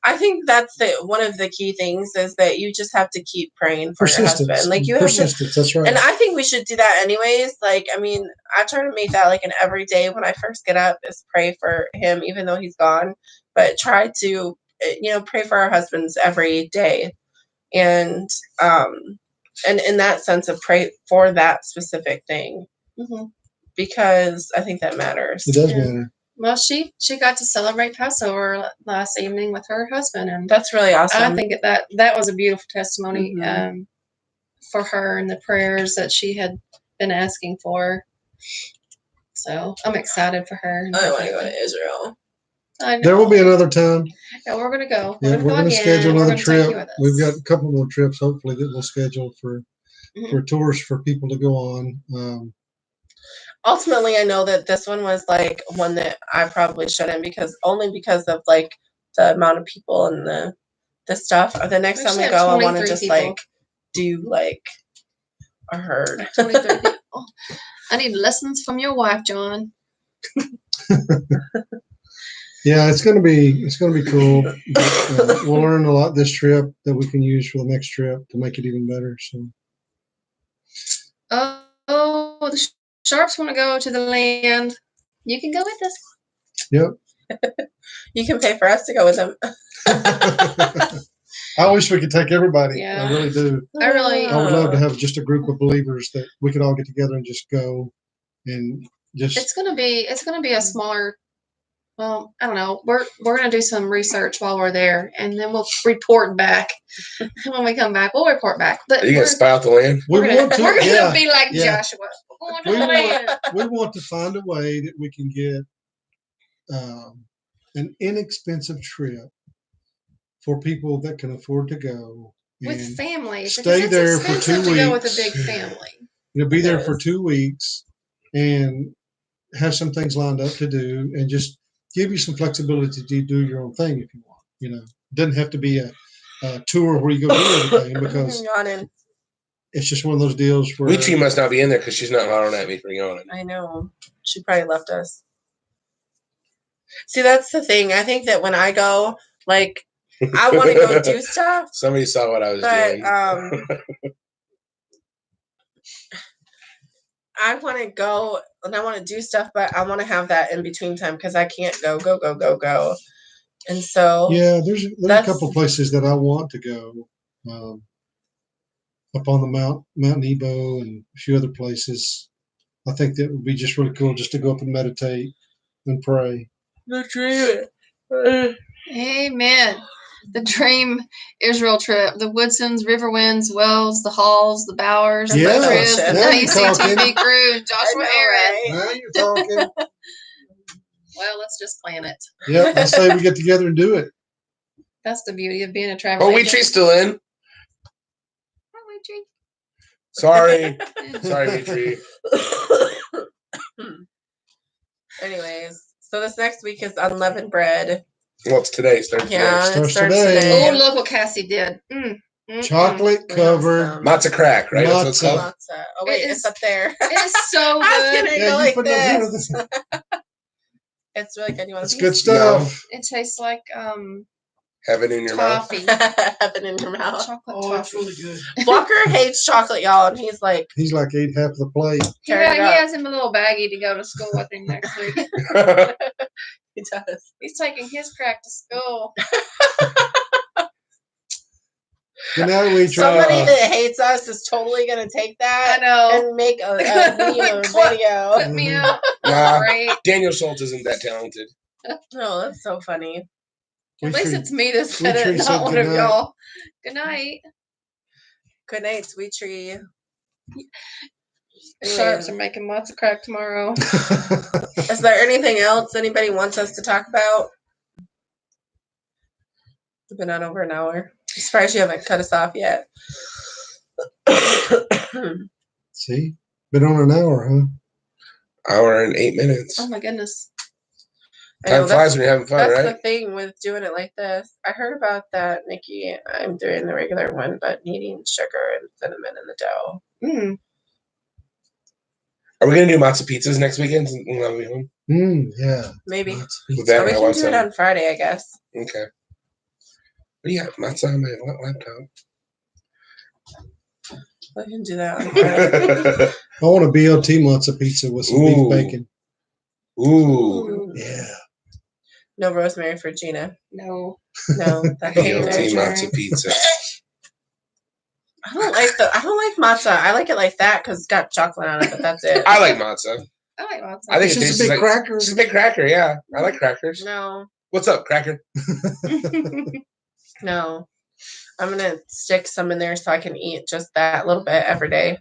I think that's one of the key things is that you just have to keep praying for your husband. Like, you have persistence. That's right. And I think we should do that anyways. Like, I mean, I try to make that like an everyday when I first get up is pray for him, even though he's gone. But try to, you know, pray for our husbands every day. And in that sense of pray for that specific thing, because I think that matters. It does matter. Well, she got to celebrate Passover last evening with her husband, and that's really awesome. I think that was a beautiful testimony for her and the prayers that she had been asking for. So I'm excited for her. I want to go to Israel. I know. There will be another time. Yeah, we're gonna go. We're gonna schedule another trip. We've got a couple more trips, hopefully, that we'll schedule for tours for people to go on. Ultimately, I know that this one was like one that I probably shouldn't, because of like the amount of people and the stuff. The next time we go, I want to just people. Like do like a herd. 23 people. I need lessons from your wife, John. Yeah, it's gonna be cool. But, we'll learn a lot this trip that we can use for the next trip to make it even better. So. The Sharps want to go to the land. You can go with us. Yep. You can pay for us to go with them. I wish we could take everybody. Yeah. I really do. I would love to have just a group of believers that we could all get together and just go and just. It's gonna be a smaller Well, I don't know. We're gonna do some research while we're there, and then we'll report back. When we come back, we'll report back. But Are you gonna spy out the land? We we're gonna, want to, we're gonna yeah. be like yeah. Joshua. We're going to We the land. we want to find a way that we can get an inexpensive trip for people that can afford to go. With and families. stay Because there it's for 2 expensive to go with a weeks. big family. Be there for Yes. 2 weeks and have some things lined up to do, and just give you some flexibility to do your own thing if you want. It doesn't have to be a tour where you go do everything, because Yawning. it's just one of those deals where Weechi must not be in there because she's not hollering at me for yawning. I know. She probably left us. See, that's the thing. I think that when I go, like, I want to go do stuff, Somebody saw what I was but doing. I want to go and I want to do stuff, but I want to have that in between time because I can't go. And so yeah, there's a that's- couple places that I want to go, up on the Mount Nebo and a few other places. I think that would be just really cool, just to go up and meditate and pray. the dream. Amen. The dream Israel trip. The Woodsons, Riverwinds, Wells, the Halls, the Bowers, Yeah, the Chris, the now you're talking. WCTV crew, and Joshua Aaron. Now you're talking. Well, let's just plan it. Yeah, I say we get together and do it. That's the beauty of being a travel Oh, agent. Weechi's still in. Hi, Weetree. Sorry. Sorry, Weechi. Anyways, so this next week is unleavened bread. Well, it's today. Starts Yeah, today. it Starts starts today. today. Oh, look what Cassie did. Chocolate covered. Awesome. Matzo crack, right? That's what it's Matzo. called. Matzah. Oh wait, It it's is- up there. It is so I was good. gonna Yeah, go you like put it up here. this. It's really good. You want It's to good stuff. It tastes like Have it in your mouth. toffee. Have it in your mouth. Chocolate Oh, it's toffee. really good. Walker hates chocolate, y'all, and he's like, He's like ate half the plate. He Turn it up. has him a little baggie to go to school with him next week. he does. He's taking his crack to school. Good night, we Somebody that hates us is totally gonna take I that know. and make a meme or Clip video. Put me out. Nah, Great. Daniel Schultz isn't that talented. No, that's so funny. At least it's me that said Weetree it, said not one good of night. y'all. Good night. Good night, sweet tree. Sharps are making lots of crack tomorrow. Is there anything else anybody wants us to talk about? We've been on over an hour. I'm surprised you haven't cut us off yet. See, been on an hour, huh? Hour and 8 minutes. Oh my goodness. I know, Time flies when you're having fun, that's right? the thing with doing it like this. I heard about that, Nikki. I'm doing the regular one, but needing sugar and cinnamon in the dough. Mm. Are we gonna do matzo pizzas next weekend when I'll be home? Yeah. Maybe. Lots of With pizza. that, So we I can want do some. it on Friday, I guess. Okay. What do you got? Matzo on my laptop. We can do that on Friday. I want a BLT matzo pizza with some Ooh. beef bacon. Ooh. Yeah. No rosemary for Jena. No. No, that hate BLT it. matzo pizza. I don't like matzo. I like it like that because it's got chocolate on it, but that's it. I like matzo. I like lots I of think It's it just tastes a big like cracker. It's just a big cracker, yeah. I like crackers. No, What's up, cracker? no. I'm gonna stick some in there so I can eat just that little bit every day.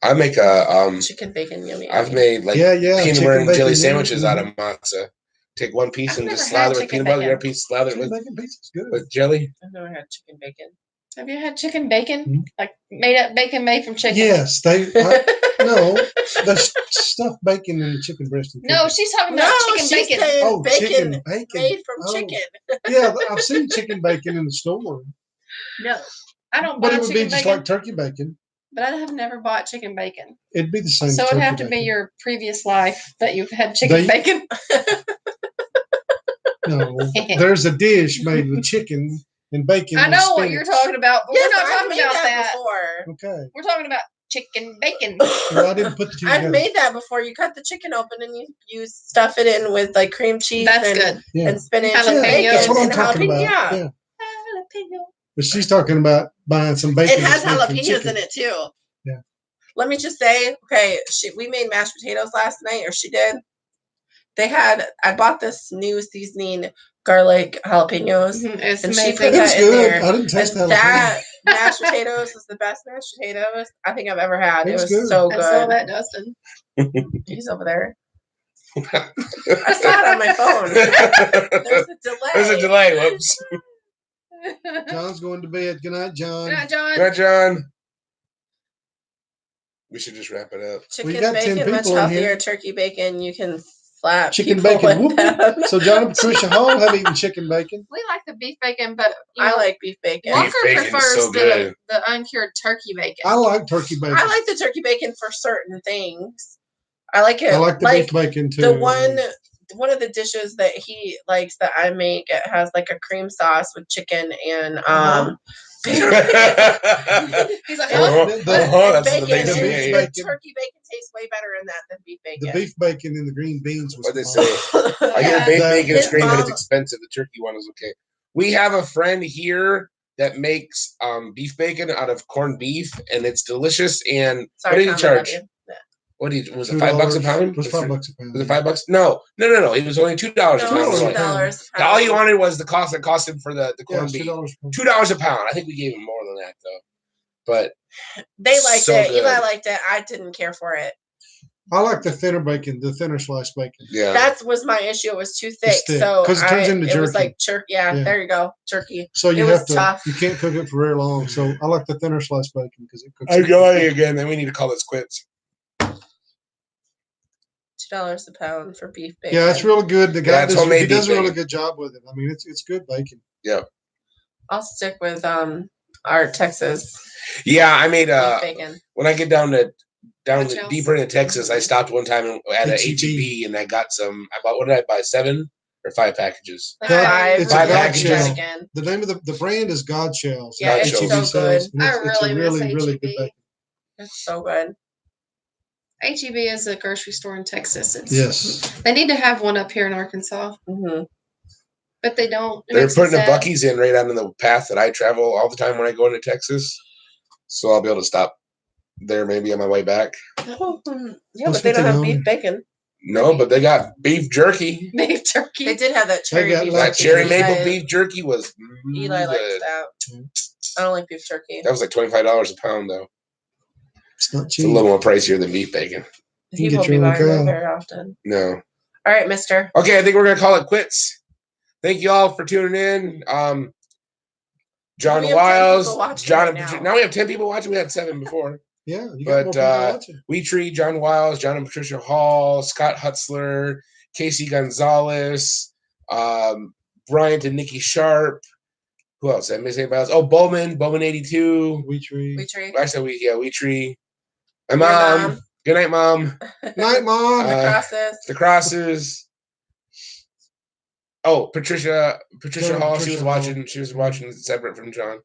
I make a Chicken bacon, yummy. I've yummy. made like Yeah. peanut chicken butter and bacon, jelly yeah. sandwiches out Mhm. of matzo. Take one piece I've and never just had slather it with chicken peanut butter. The bacon. other piece, slather it Chicken with, bacon pizza's good. jelly. I've never had chicken bacon. Have you had chicken bacon? Mhm. Like made up bacon made from chicken? Yes, no, there's stuffed bacon in the chicken breast. And No, chicken. she's talking No, about chicken she's bacon. saying Oh, bacon chicken bacon made from Oh. chicken. Yeah, I've seen chicken bacon in the store, No. I don't but buy it would be chicken just bacon. like turkey bacon. But I have never bought chicken bacon. It'd be the same. So as it'd turkey have to bacon. be your previous life that you've had chicken They- bacon. No, there's a dish made with chicken and bacon. I and know what you're spinach. talking about, but Yes, we're not I've talking made about that that. before. Okay, We're talking about chicken bacon. well, I didn't put the two I've together. made that before. You cut the chicken open and you stuff it in with like cream cheese That's and, good. Yeah. and spinach Jalapenos. and bacon That's what I'm and talking jalapeno. about. Yeah. Yeah, Jalapeno. but she's talking about buying some bacon. It has that's made from jalapenos chicken. in it too. Yeah. Let me just say, okay, we made mashed potatoes last night, or she did. I bought this new seasoning garlic jalapenos. It's And she amazing. put It's that in good. there. I didn't taste And that. that mashed potatoes was the best mashed potatoes I think I've ever had. It It's was good. so I saw good. that, Dustin. He's over there. I saw it on my phone. There's a delay. There's a delay. Whoops. John's going to bed. Good night, John. Yeah, John. Good, John. We should just wrap it up. We Chicken got 10 bacon, much people in here. healthier. Turkey bacon, you can slap Chicken people bacon. with Whoop. them. So John and Patricia Hall have eaten chicken bacon. We like the beef bacon, but I like beef bacon. Walker Beef bacon is prefers so good. the uncured turkey bacon. I like turkey bacon. I like the turkey bacon for certain things. I like it. I like the beef bacon too. The one of the dishes that he likes that I make, it has like a cream sauce with chicken and He's like, Oh, huh? that's the bacon. basic The And beef name. the bacon. turkey bacon tastes way better in that than beef bacon. The beef bacon and the green beans was What'd they phenomenal. say? I Yeah. get beef That- bacon is His great, but it's mom- expensive. The turkey one is okay. We have a friend here that makes beef bacon out of corned beef, and it's delicious. And Sorry, what did he Tom, I charge? love you. What did he? Was it $5 a pound? It was $5 a pound. Was it $5? No. It was only $2 a pound. No, $2 a What? pound. $2. All you wanted was the cost that cost him for the Yeah, corned it's beef. $2 a pound. $2 a pound. I think we gave him more than that though. But They liked So it. good. Eli liked it. I didn't care for it. I like the thinner bacon, the thinner sliced bacon. yeah, That was my issue. It was too thick. thick, So 'cause it turns into it was jerky. like turkey. Yeah, Yeah. there you go. Turkey. So you It have was to, tough. you can't cook it for very long. So I like the thinner sliced bacon because it cooks. I'm going again. Then we need to call this quits. $2 a pound for beef bacon. Yeah, it's really good. The guy it's does, homemade he does a beef really bacon. good job with it. I mean, it's good bacon. I'll stick with our Texas Yeah, I made beef bacon. when I get down Ranch house. deeper into Texas, I stopped one time at a H-E-B. HEB and I got some. I bought, what did I buy? 7 or 5 packages. Like, God, I- it's a Five God packages. shell. Again. The name of the brand is God Shells. Yeah, it's HEB so sells, good. and I it's a really really, miss really HEB. good bacon. It's so good. HEB is a grocery store in Texas. Yes. They need to have one up here in Arkansas, Mm-hmm. but they don't. It They're makes me putting the sad. Buc-ee's in right on the path that I travel all the time when I go into Texas. So I'll be able to stop there maybe on my way back. Yeah, Must but be they don't have yummy. beef bacon. No, but they got beef jerky. Beef turkey. They did have that cherry got beef lots That of jerky. cherry jerky. maple Eli- beef jerky was Eli likes good. that. I don't like beef jerky. That was like $25 a pound though. It's not It's cheap. a little more pricier than beef bacon. He You can won't get be your own buying that cow. very often. No. All right, mister. Okay, I think we're gonna call it quits. Thank you all for tuning in. John We have 10 Wiles, people watching John right and now. Patricia. Now we have 10 people watching. We had 7 before. Yeah, you got more But, people watching. We Tree, John Wiles, John and Patricia Hall, Scott Hutzler, Casey Gonzalez, Bryant and Nikki Sharp. Who else? Did I miss anybody else? Oh, Bowman 82. We tree. We tree. I said we Tree. My Your mom. mom. Good night, Mom. Night, Mom. The Uh, crosses. The Crosses. Oh, Patricia John and Hall. Patricia She was Hall. watching. She was watching separate from John.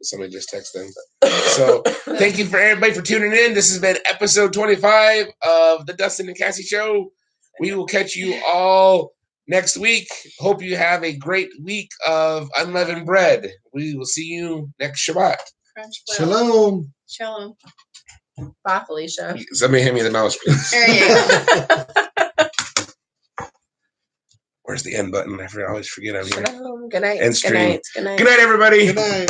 Somebody just texted them. So thank you for everybody for tuning in. This has been episode 25 of the Dustin and Cassie Show. We will catch you all next week. Hope you have a great week of unleavened bread. We will see you next Shabbat. Crunch well. Shalom. Shalom. Bye, Felicia. Somebody hand me the mouse, please. There you go. Where's the end button? I always forget I'm here. Shalom. Good night. End Good stream. night. Good night. Good night, everybody. Good night.